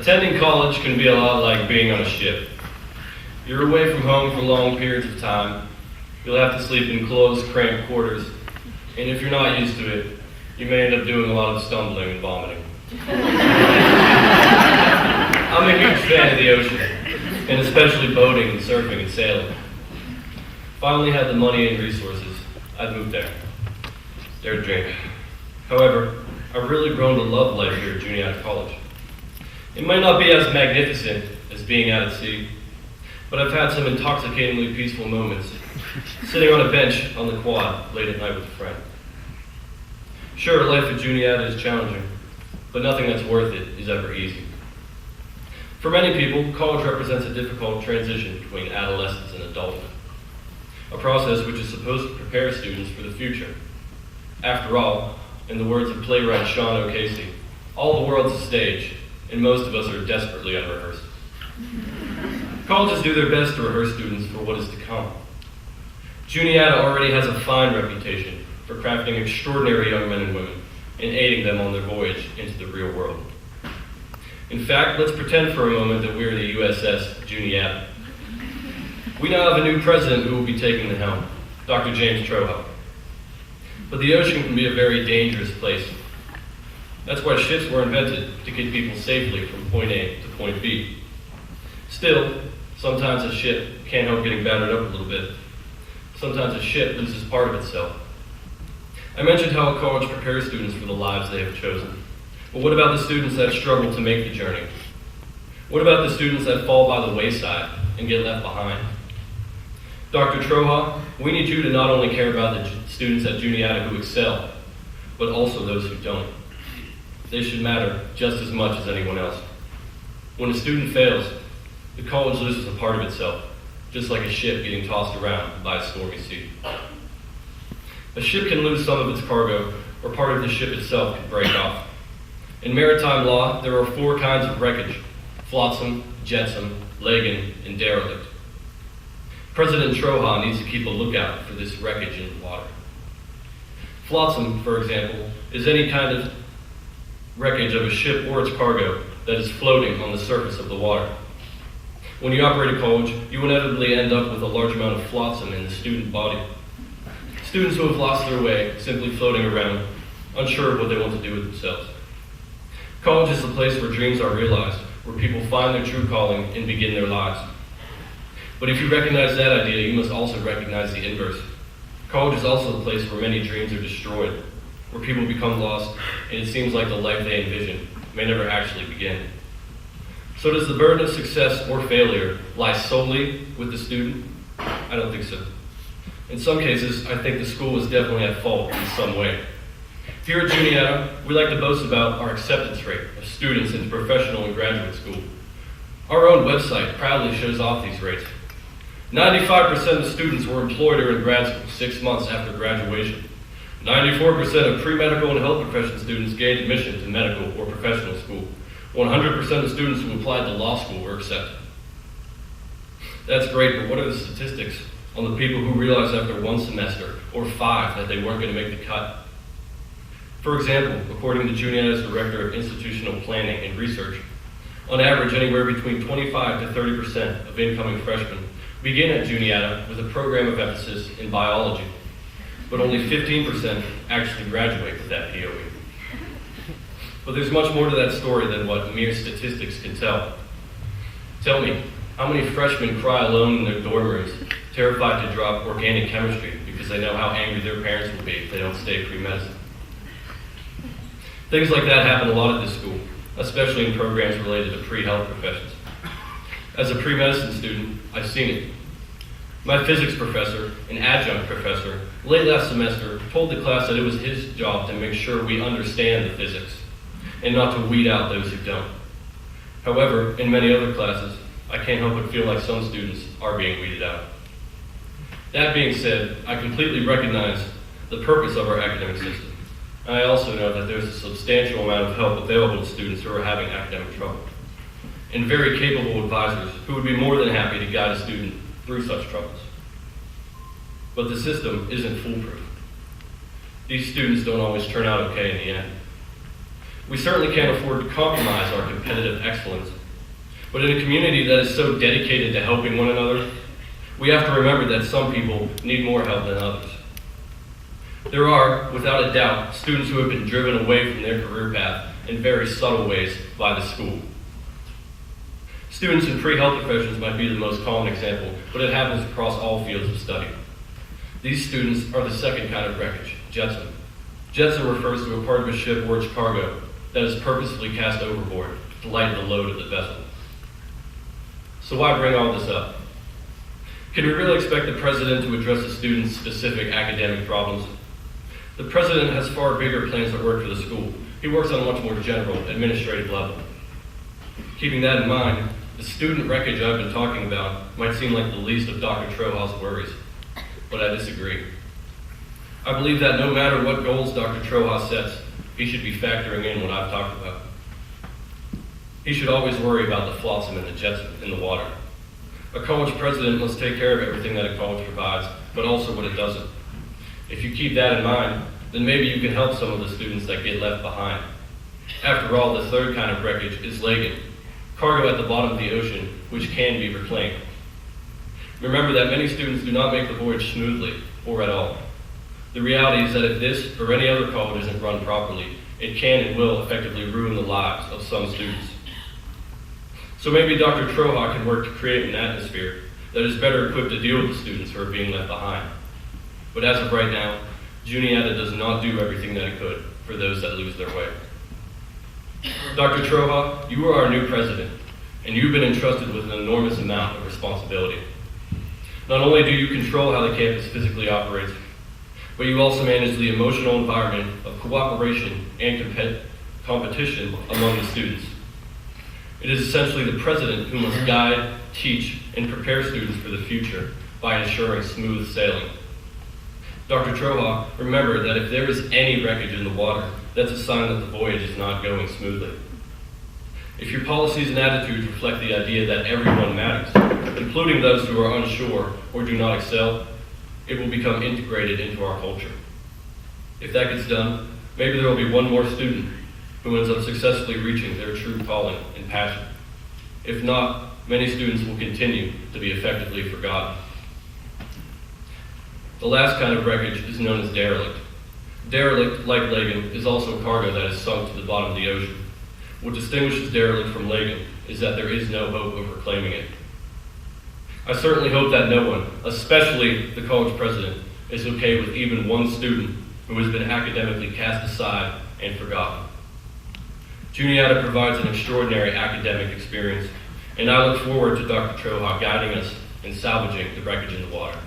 S7: Attending college can be a lot like being on a ship. You're away from home for long periods of time. You'll have to sleep in closed, cramped quarters. And if you're not used to it, you may end up doing a lot of stumbling and vomiting. I'm a huge fan of the ocean, and especially boating and surfing and sailing. If I only had the money and resources, I'd move there. Dare to drink. However, I've really grown to love life here at Juniata College. It might not be as magnificent as being out at sea, but I've had some intoxicatingly peaceful moments, sitting on a bench on the quad late at night with a friend. Sure, life at Juniata is challenging, but nothing that's worth it is ever easy. For many people, college represents a difficult transition between adolescence and adulthood, a process which is supposed to prepare students for the future. After all, in the words of playwright Sean O'Casey, all the world's a stage, and most of us are desperately unrehearsed. Colleges do their best to rehearse students for what is to come. Juniata already has a fine reputation for crafting extraordinary young men and women and aiding them on their voyage into the real world. In fact, let's pretend for a moment that we're the USS Juniata. We now have a new president who will be taking the helm, Dr. James Troha. But the ocean can be a very dangerous place. That's why ships were invented, to get people safely from point A to point B. Still, sometimes a ship can't help getting battered up a little bit. Sometimes a ship loses part of itself. I mentioned how a college prepares students for the lives they have chosen. But what about the students that struggle to make the journey? What about the students that fall by the wayside and get left behind? Dr. Troha, we need you to not only care about the students at Juniata who excel, but also those who don't. They should matter just as much as anyone else. When a student fails, the college loses a part of itself, just like a ship getting tossed around by a stormy sea. A ship can lose some of its cargo, or part of the ship itself can break off. In maritime law, there are 4 kinds of wreckage: flotsam, jetsam, lagan, and derelict. President Troha needs to keep a lookout for this wreckage in the water. Flotsam, for example, is any kind of wreckage of a ship or its cargo that is floating on the surface of the water. When you operate a college, you inevitably end up with a large amount of flotsam in the student body. Students who have lost their way, simply floating around, unsure of what they want to do with themselves. College is the place where dreams are realized, where people find their true calling and begin their lives. But if you recognize that idea, you must also recognize the inverse. College is also the place where many dreams are destroyed, where people become lost, and it seems like the life they envision may never actually begin. So does the burden of success or failure lie solely with the student? I don't think so. In some cases, I think the school is definitely at fault in some way. Here at Juniata, we like to boast about our acceptance rate of students into professional and graduate school. Our own website proudly shows off these rates. 95% of students were employed or in grad school 6 months after graduation. 94% of pre-medical and health profession students gained admission to medical or professional school. 100% of students who applied to law school were accepted. That's great, but what are the statistics on the people who realized after 1 semester or 5 that they weren't going to make the cut? For example, according to Juniata's Director of Institutional Planning and Research, on average, anywhere between 25 to 30% of incoming freshmen begin at Juniata with a program of emphasis in biology, but only 15% actually graduate with that POE. But there's much more to that story than what mere statistics can tell. Tell me, how many freshmen cry alone in their dorm rooms, terrified to drop organic chemistry because they know how angry their parents will be if they don't stay pre-medicine? Things like that happen a lot at this school, especially in programs related to pre-health professions. As a pre-medicine student, I've seen it. My physics professor, an adjunct professor, late last semester told the class that it was his job to make sure we understand the physics and not to weed out those who don't. However, in many other classes, I can't help but feel like some students are being weeded out. That being said, I completely recognize the purpose of our academic system. And I also know that there's a substantial amount of help available to students who are having academic trouble, and very capable advisors who would be more than happy to guide a student through such troubles. But the system isn't foolproof. These students don't always turn out okay in the end. We certainly can't afford to compromise our competitive excellence, but in a community that is so dedicated to helping one another, we have to remember that some people need more help than others. There are, without a doubt, students who have been driven away from their career path in very subtle ways by the school. Students in pre-health professions might be the most common example, but it happens across all fields of study. These students are the second kind of wreckage, jetsam. Jetsam refers to a part of a ship or its cargo that is purposefully cast overboard to lighten the load of the vessel. So why bring all this up? Can we really expect the president to address the students' specific academic problems? The president has far bigger plans that work for the school. He works on a much more general, administrative level. Keeping that in mind, the student wreckage I've been talking about might seem like the least of Dr. Troha's worries, but I disagree. I believe that no matter what goals Dr. Troha sets, he should be factoring in what I've talked about. He should always worry about the flotsam and the jetsam in the water. A college president must take care of everything that a college provides, but also what it doesn't. If you keep that in mind, then maybe you can help some of the students that get left behind. After all, the third kind of wreckage is lagan, cargo at the bottom of the ocean, which can be reclaimed. Remember that many students do not make the voyage smoothly, or at all. The reality is that if this or any other college isn't run properly, it can and will effectively ruin the lives of some students. So maybe Dr. Troha can work to create an atmosphere that is better equipped to deal with the students who are being left behind. But as of right now, Juniata does not do everything that it could for those that lose their way. Dr. Troha, you are our new president, and you've been entrusted with an enormous amount of responsibility. Not only do you control how the campus physically operates, but you also manage the emotional environment of cooperation and competition among the students. It is essentially the president who must guide, teach, and prepare students for the future by ensuring smooth sailing. Dr. Troha, remember that if there is any wreckage in the water, that's a sign that the voyage is not going smoothly. If your policies and attitudes reflect the idea that everyone matters, including those who are unsure or do not excel, it will become integrated into our culture. If that gets done, maybe there will be one more student who ends up successfully reaching their true calling and passion. If not, many students will continue to be effectively forgotten. The last kind of wreckage is known as derelict. Derelict, like Legum, is also cargo that is sunk to the bottom of the ocean. What distinguishes derelict from Legum is that there is no hope of reclaiming it. I certainly hope that no one, especially the college president, is okay with even one student who has been academically cast aside and forgotten. Juniata provides an extraordinary academic experience, and I look forward to Dr. Troha guiding us in salvaging the wreckage in the water.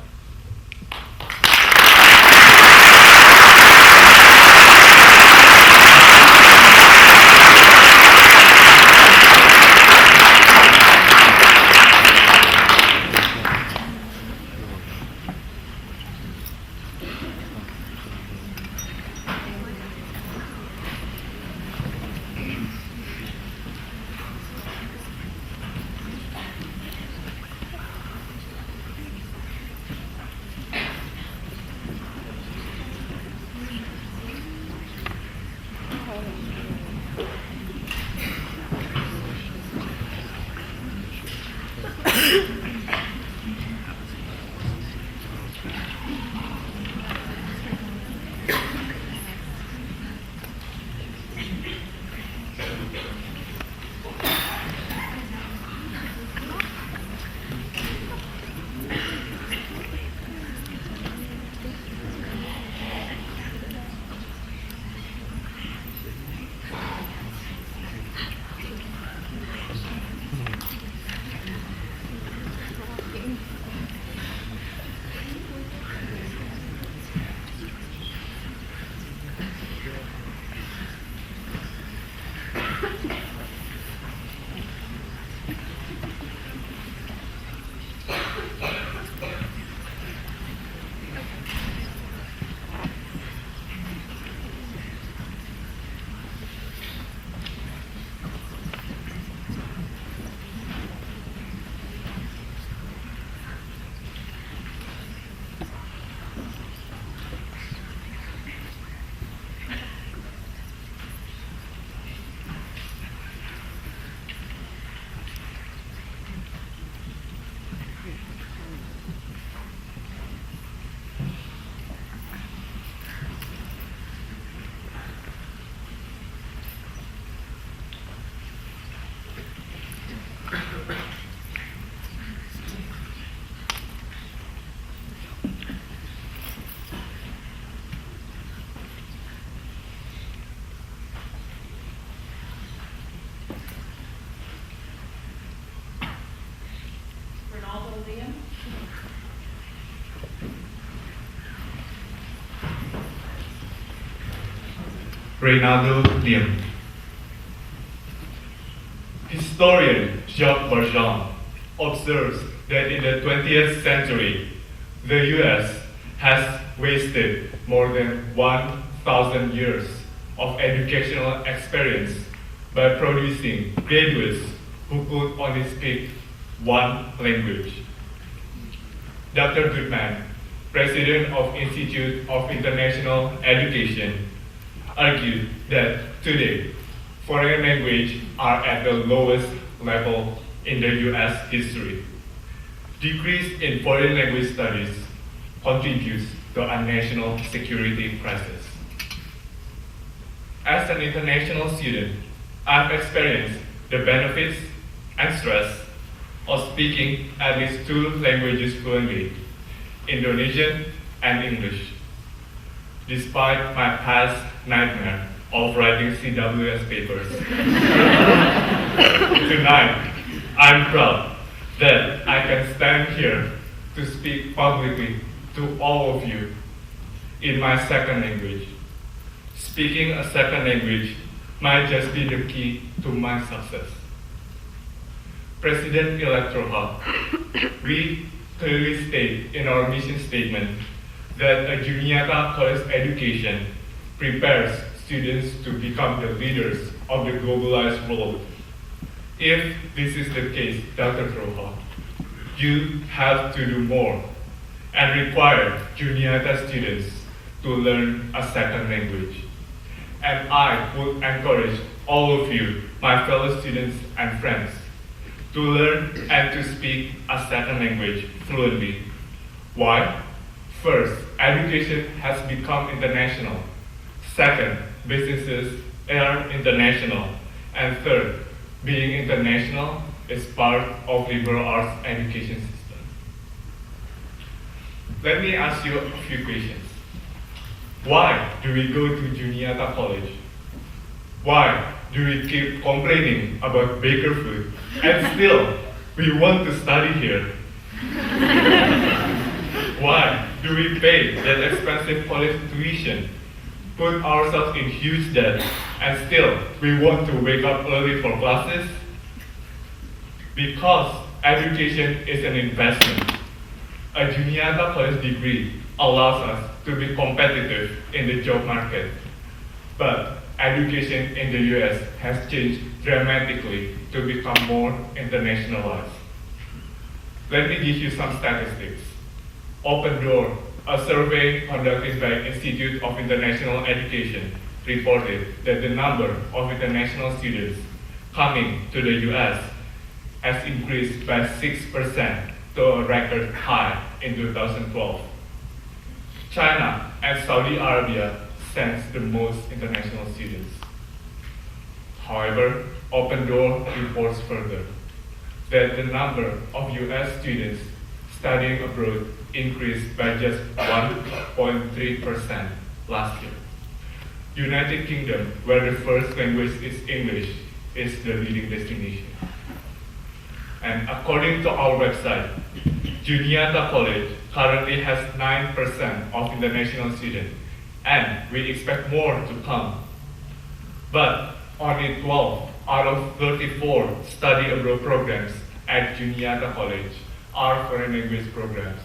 S8: Reynaldo Liam. Historian Jacques Barjon observes that in the 20th century, the US has wasted more than 1,000 years of educational experience by producing graduates who could only speak one language. Dr. Goodman, president of Institute of International Education, argued that today, foreign languages are at the lowest level in the US history. Decrease in foreign language studies contributes to a national security crisis. As an international student, I've experienced the benefits and stress of speaking at least two languages fluently, Indonesian and English. Despite my past nightmare of writing CWS papers. Tonight, I'm proud that I can stand here to speak publicly to all of you in my second language. Speaking a second language might just be the key to my success. President-elect Troha, we clearly state in our mission statement that a Juniata College education prepares students to become the leaders of the globalized world. If this is the case, Dr. Troha, you have to do more and require Juniata students to learn a second language. And I would encourage all of you, my fellow students and friends, to learn and to speak a second language fluently. Why? First, education has become international. Second, businesses are international. And third, being international is part of liberal arts education system. Let me ask you a few questions. Why do we go to Juniata College? Why do we keep complaining about baker food and still we want to study here? Why do we pay that expensive college tuition, put ourselves in huge debt, and still we want to wake up early for classes? Because education is an investment. A Juniata College degree allows us to be competitive in the job market. But education in the US has changed dramatically to become more internationalized. Let me give you some statistics. Open Door, a survey conducted by Institute of International Education, reported that the number of international students coming to the US has increased by 6% to a record high in 2012. China and Saudi Arabia sends the most international students. However, Open Door reports further that the number of US students studying abroad increased by just 1.3% last year. United Kingdom, where the first language is English, is the leading destination. And according to our website, Juniata College currently has 9% of international students, and we expect more to come. But only 12 out of 34 study abroad programs at Juniata College are foreign language programs.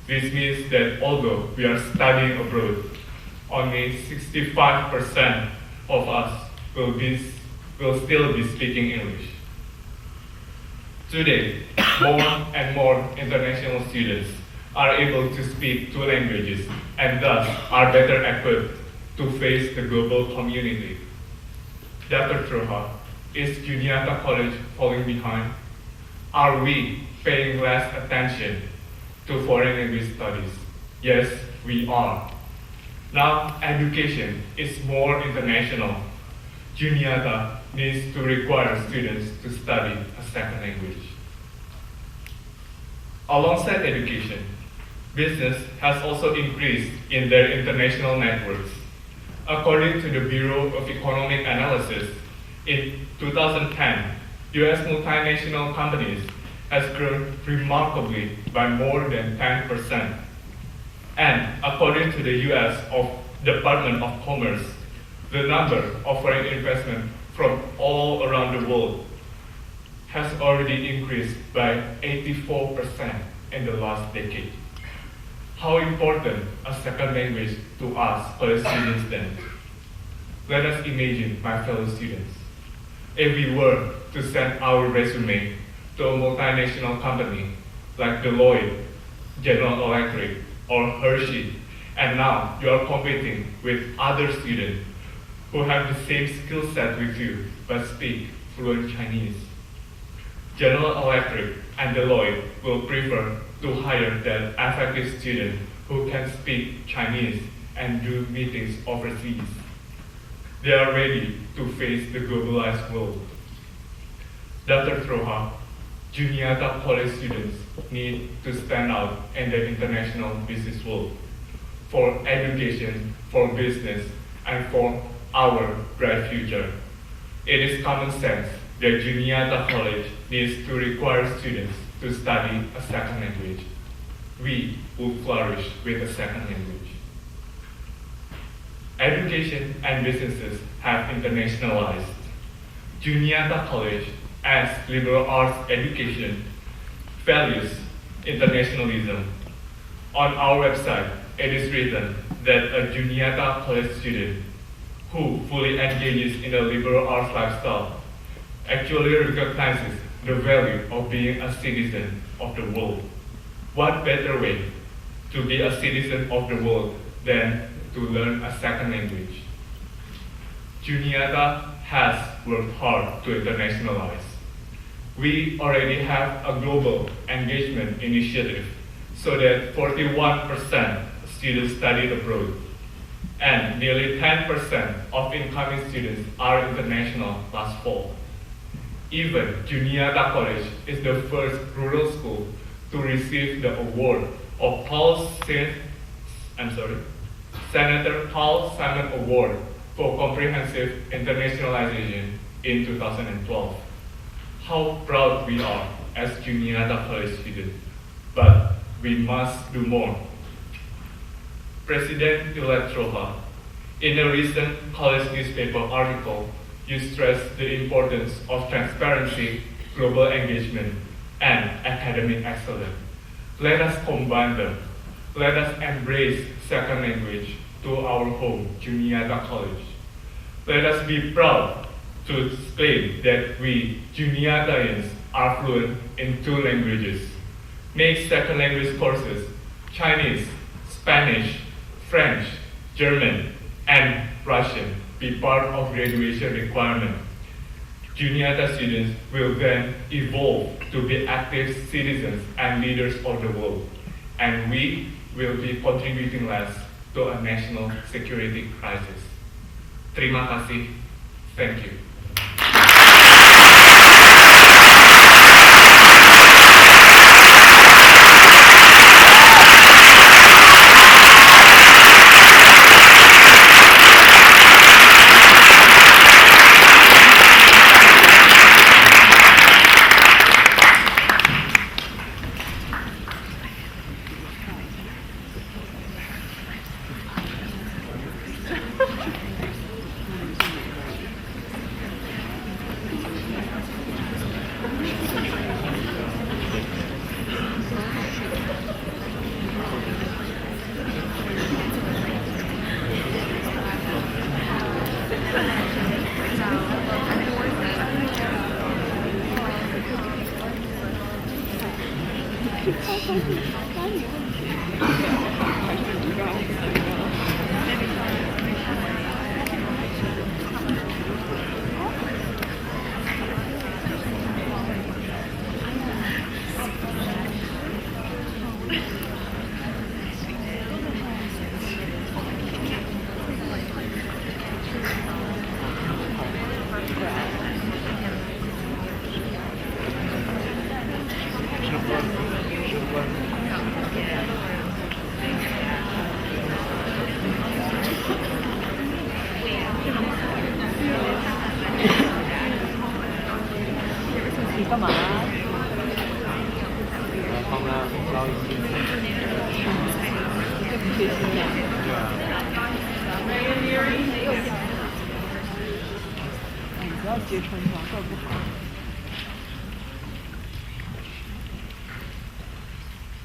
S8: This means that although we are studying abroad, only 65% of us will still be speaking English. Today, more and more international students are able to speak two languages and thus are better equipped to face the global community. Dr. Troha, is Juniata College falling behind? Are we paying less attention to foreign language studies? Yes, we are. Now, education is more international. Juniata needs to require students to study a second language. Alongside education, business has also increased in their international networks. According to the Bureau of Economic Analysis, in 2010, US multinational companies has grown remarkably by more than 10%. And according to the US Department of Commerce, the number of foreign investment from all around the world has already increased by 84% in the last decade. How important a second language to us college students then? Let us imagine, my fellow students, if we were to send our resume to a multinational company like Deloitte, General Electric, or Hershey, and now you are competing with other students who have the same skill set with you but speak fluent Chinese. General Electric and Deloitte will prefer to hire that effective student who can speak Chinese and do meetings overseas. They are ready to face the globalized world. Dr. Troha, Juniata College students need to stand out in the international business world for education, for business, and for our bright future. It is common sense that Juniata College needs to require students to study a second language. we will flourish with a second language. Education and businesses have internationalized. Juniata College, as liberal arts education, values internationalism. On our website, it is written that a Juniata College student who fully engages in a liberal arts lifestyle actually recognizes the value of being a citizen of the world. What better way to be a citizen of the world than to learn a second language? Juniata has worked hard to internationalize. We already have a global engagement initiative so that 41% students studied abroad and nearly 10% of incoming students are international last fall. Even Juniata College is the first rural school to receive the award of Senator Paul Simon Award for Comprehensive Internationalization in 2012. How proud we are as Juniata College students, but we must do more. President-elect Troha, in a recent college newspaper article, you stressed the importance of transparency, global engagement, and academic excellence. Let us combine them. Let us embrace second language to our home, Juniata College. Let us be proud to claim that we, Juniataians, are fluent in 2 languages. Make second language courses, Chinese, Spanish, French, German, and Russian be part of graduation requirement. Juniata students will then evolve to be active citizens and leaders of the world, and we will be contributing less to a national security crisis. Terima kasih. Thank you.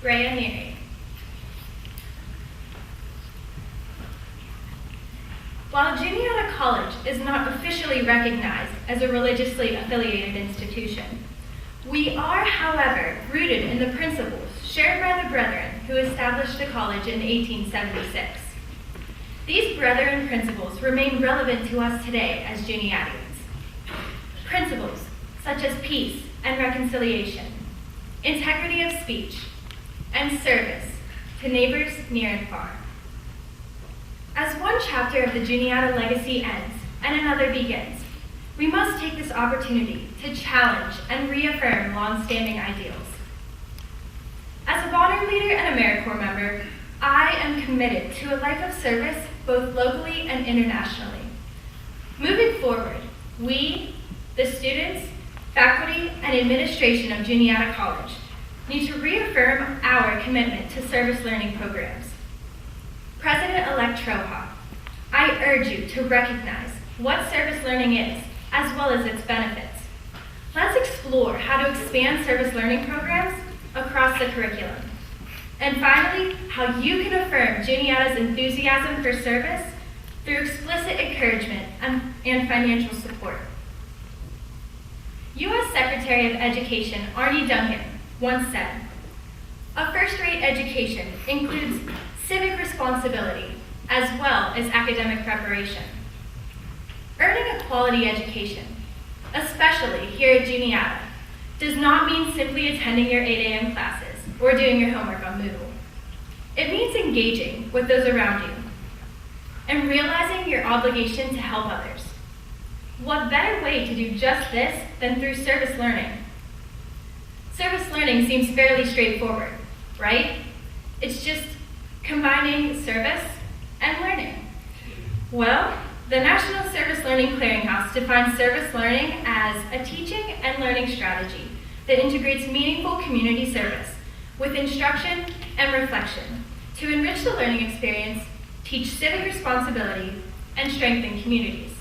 S4: Rayonieri. While Juniata College is not officially recognized as a religiously affiliated institution, we are, however, rooted in the principles shared by the Brethren who established the college in 1876. These Brethren principles remain relevant to us today as Juniatians. Principles such as peace and reconciliation, integrity of speech, and service to neighbors near and far. As one chapter of the Juniata legacy ends and another begins, we must take this opportunity to challenge and reaffirm long-standing ideals. As a Bonner leader and AmeriCorps member, I am committed to a life of service both locally and internationally. Moving forward, we, the students, faculty, and administration of Juniata College,
S9: need to reaffirm our commitment to service learning programs. President-elect Troha, I urge you to recognize what service learning is, as well as its benefits. Let's explore how to expand service learning programs across the curriculum. And finally, how you can affirm Juniata's enthusiasm for service through explicit encouragement and financial support. U.S. Secretary of Education Arne Duncan once said, "A first-rate education includes civic responsibility as well as academic preparation." Earning a quality education, especially here at Juniata, does not mean simply attending your 8 a.m. classes or doing your homework on Moodle. It means engaging with those around you and realizing your obligation to help others. What better way to do just this than through service learning? Service learning seems fairly straightforward, right? It's just combining service and learning. Well, the National Service Learning Clearinghouse defines service learning as a teaching and learning strategy that integrates meaningful community service with instruction and reflection to enrich the learning experience, teach civic responsibility, and strengthen communities.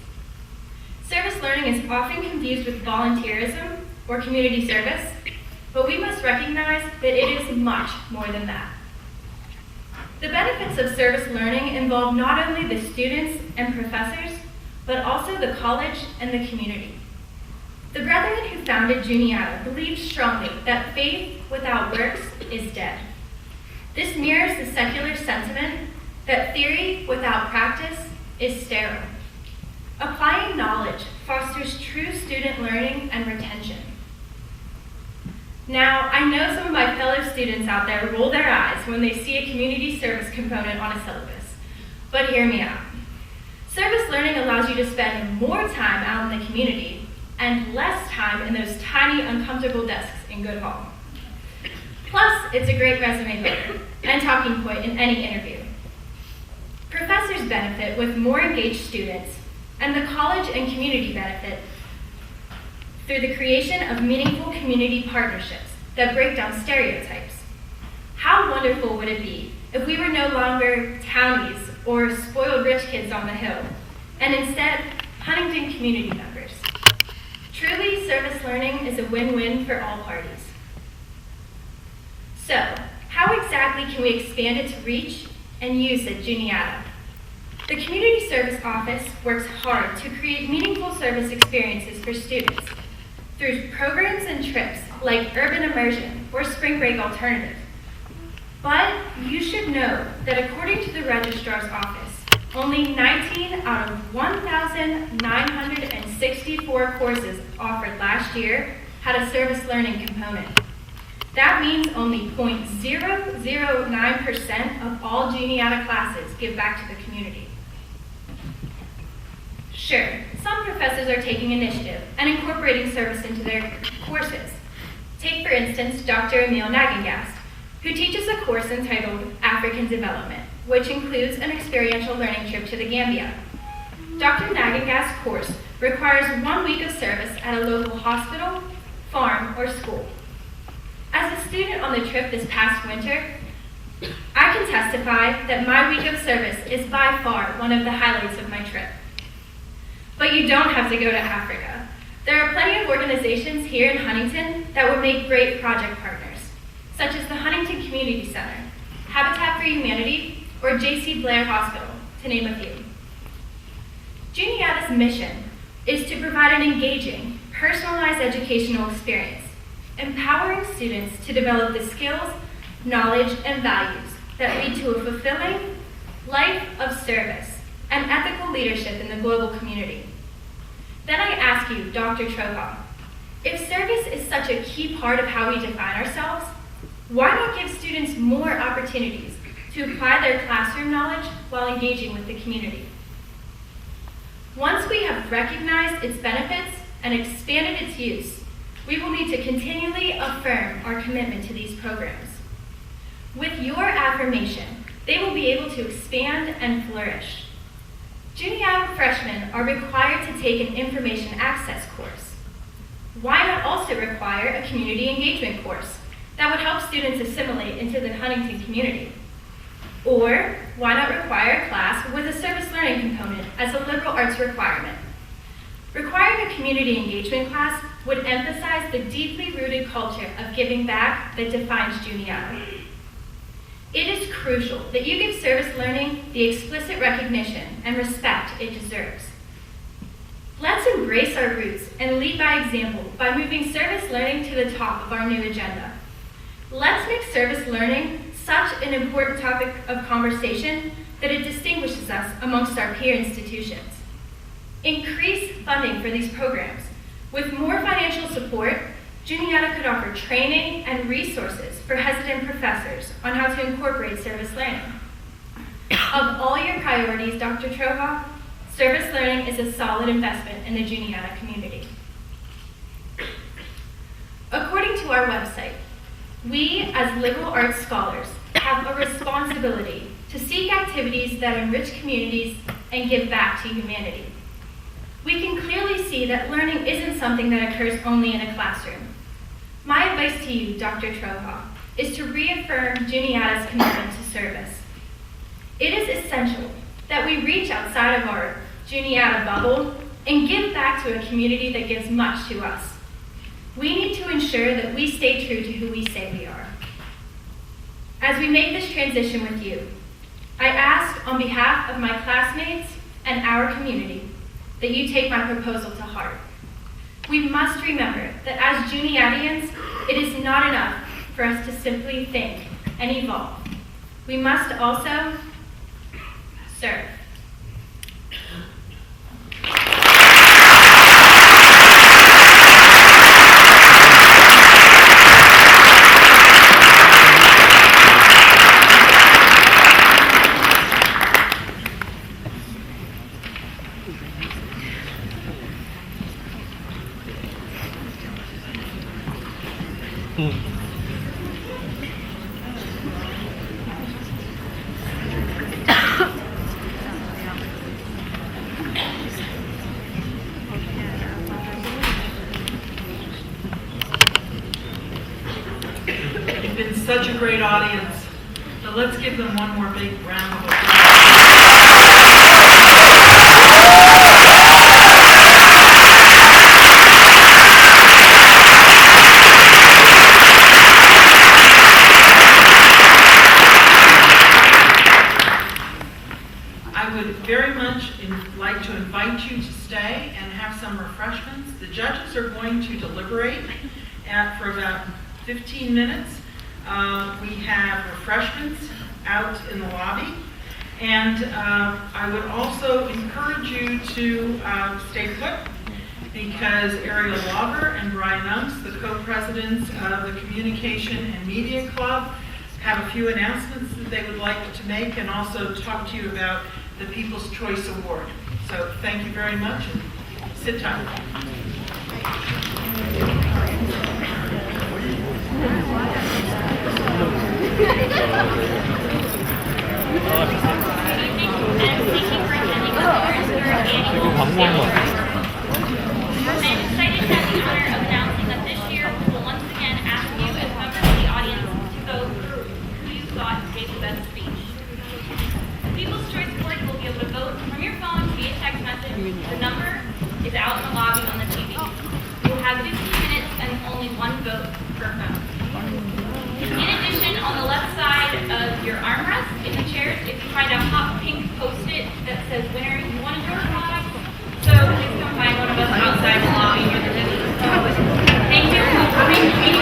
S9: Service learning is often confused with volunteerism or community service, but we must recognize that it is much more than that. The benefits of service learning involve not only the students and professors, but also the college and the community. The brethren who founded Juniata believed strongly that faith without works is dead. This mirrors the secular sentiment that theory without practice is sterile. Applying knowledge fosters true student learning and retention. Now, I know some of my fellow students out there roll their eyes when they see a community service component on a syllabus, but hear me out. Service learning allows you to spend more time out in the community and less time in those tiny, uncomfortable desks in Good Hall. Plus, it's a great resume builder and talking point in any interview. Professors benefit with more engaged students, and the college and community benefit through the creation of meaningful community partnerships that break down stereotypes. How wonderful would it be if we were no longer townies or spoiled rich kids on the hill, and instead Huntington community members? Truly, service learning is a win-win for all parties. So, how exactly can we expand its reach and use at Juniata? The Community Service Office works hard to create meaningful service experiences for students through programs and trips like Urban Immersion or Spring Break Alternative. But you should know that according to the Registrar's Office, only 19 out of 1,964 courses offered last year had a service learning component. That means only 0.009% of all Juniata classes give back to the community. Sure, some professors are taking initiative and incorporating service into their courses. Take, for instance, Dr. Emil Nagengast, who teaches a course entitled African Development, which includes an experiential learning trip to the Gambia. Dr. Nagengast's course requires 1 week of service at a local hospital, farm, or school. As a student on the trip this past winter, I can testify that my week of service is by far one of the highlights of my trip. But you don't have to go to Africa. There are plenty of organizations here in Huntington that would make great project partners, such as the Huntington Community Center, Habitat for Humanity, or J.C. Blair Hospital, to name a few. Juniata's mission is to provide an engaging, personalized educational experience, empowering students to develop the skills, knowledge, and values that lead to a fulfilling life of service and ethical leadership in the global community. Then I ask you, Dr. Troha, if service is such a key part of how we define ourselves, why not give students more opportunities to apply their classroom knowledge while engaging with the community? Once we have recognized its benefits and expanded its use, we will need to continually affirm our commitment to these programs. With your affirmation, they will be able to expand and flourish. Juniata freshmen are required to take an information access course. Why not also require a community engagement course that would help students assimilate into the Huntington community? Or why not require a class with a service learning component as a liberal arts requirement? Requiring a community engagement class would emphasize the deeply rooted culture of giving back that defines Juniata. It is crucial that you give service learning the explicit recognition and respect it deserves. Let's embrace our roots and lead by example by moving service learning to the top of our new agenda. Let's make service learning such an important topic of conversation that it distinguishes us amongst our peer institutions. Increase funding for these programs. With more financial support, Juniata could offer training and resources for hesitant professors on how to incorporate service learning. Of all your priorities, Dr. Troha, service learning is a solid investment in the Juniata community. According to our website, we as liberal arts scholars have a responsibility to seek activities that enrich communities and give back to humanity. We can clearly see that learning isn't something that occurs only in a classroom. My advice to you, Dr. Troha, is to reaffirm Juniata's commitment to service. It is essential that we reach outside of our Juniata bubble and give back to a community that gives much to us. We need to ensure that we stay true to who we say we are. As we make this transition with you, I ask on behalf of my classmates and our community that you take my proposal to heart. We must remember that as Juniatians, it is not enough for us to simply think and evolve. We must also serve.
S2: You've been such a great audience. So let's give them one more big round of applause. I would very much like to invite you to stay and have some refreshments. The judges are going to deliberate for about 15 minutes. We have refreshments out in the lobby. And I would also encourage you to stay put because Ariel Lauber and Brian Unks, the co-presidents of the Communication and Media Club, have a few announcements that they would like to make and also talk to you about the People's Choice Award. So thank you very much and sit tight.
S10: I'm excited to have the honor of announcing that this year we will once again ask you as members of the audience to vote who you thought gave the best speech. The People's Choice Award will be able to vote from your phone via text message. The number is out in the lobby on the TV. You'll have 15 minutes and only one vote per phone. In addition, on the left side of your armrest in the chairs, if you find a hot pink post-it that says winner, you want to door prize. So please come find one of us outside the lobby near the visitors. Thank you for being here.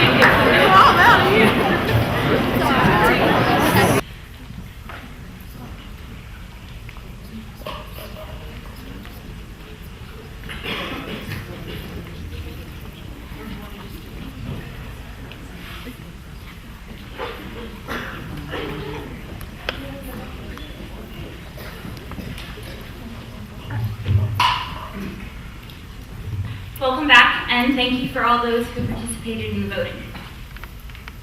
S10: Welcome back, and thank you for all those who participated in the voting.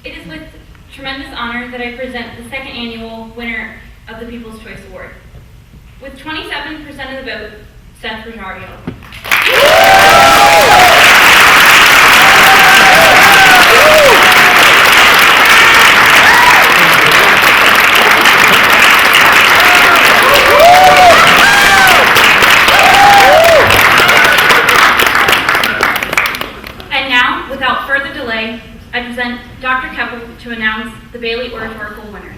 S10: It is with tremendous honor that I present the second annual winner of the People's Choice Award. With 27% of the vote, Seth Rosario. way, I present Dr. Keppel to announce the Bailey Oratorical winners.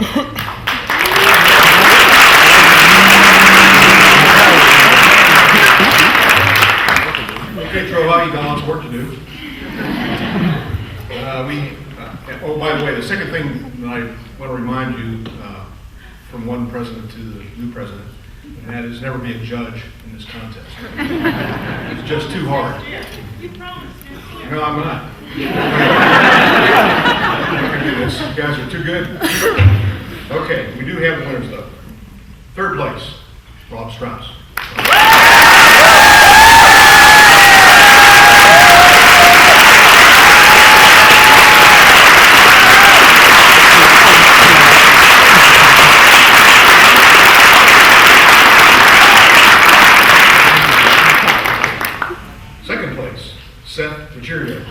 S1: Okay, Troy, you got lots of work to do. Oh, by the way, the second thing that I want to remind you from one president to the new president, and that is never be a judge in this contest. It's just too hard.
S2: You promised.
S1: No, I'm not. I can do this. You guys are too good. Okay, we do have the winners though. Third place, Rob Strauss. Second place, Seth Pacherio.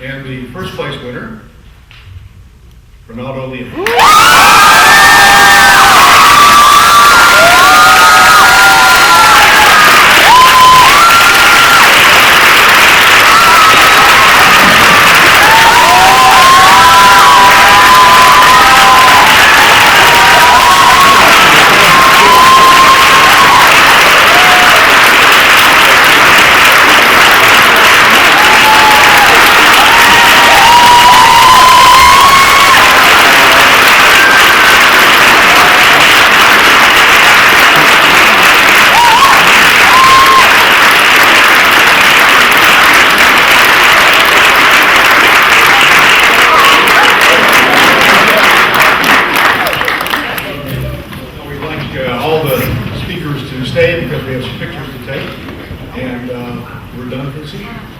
S1: And the first place winner, Ronaldo Leon. All the speakers to stay because we have some pictures to take, and we're done for this evening.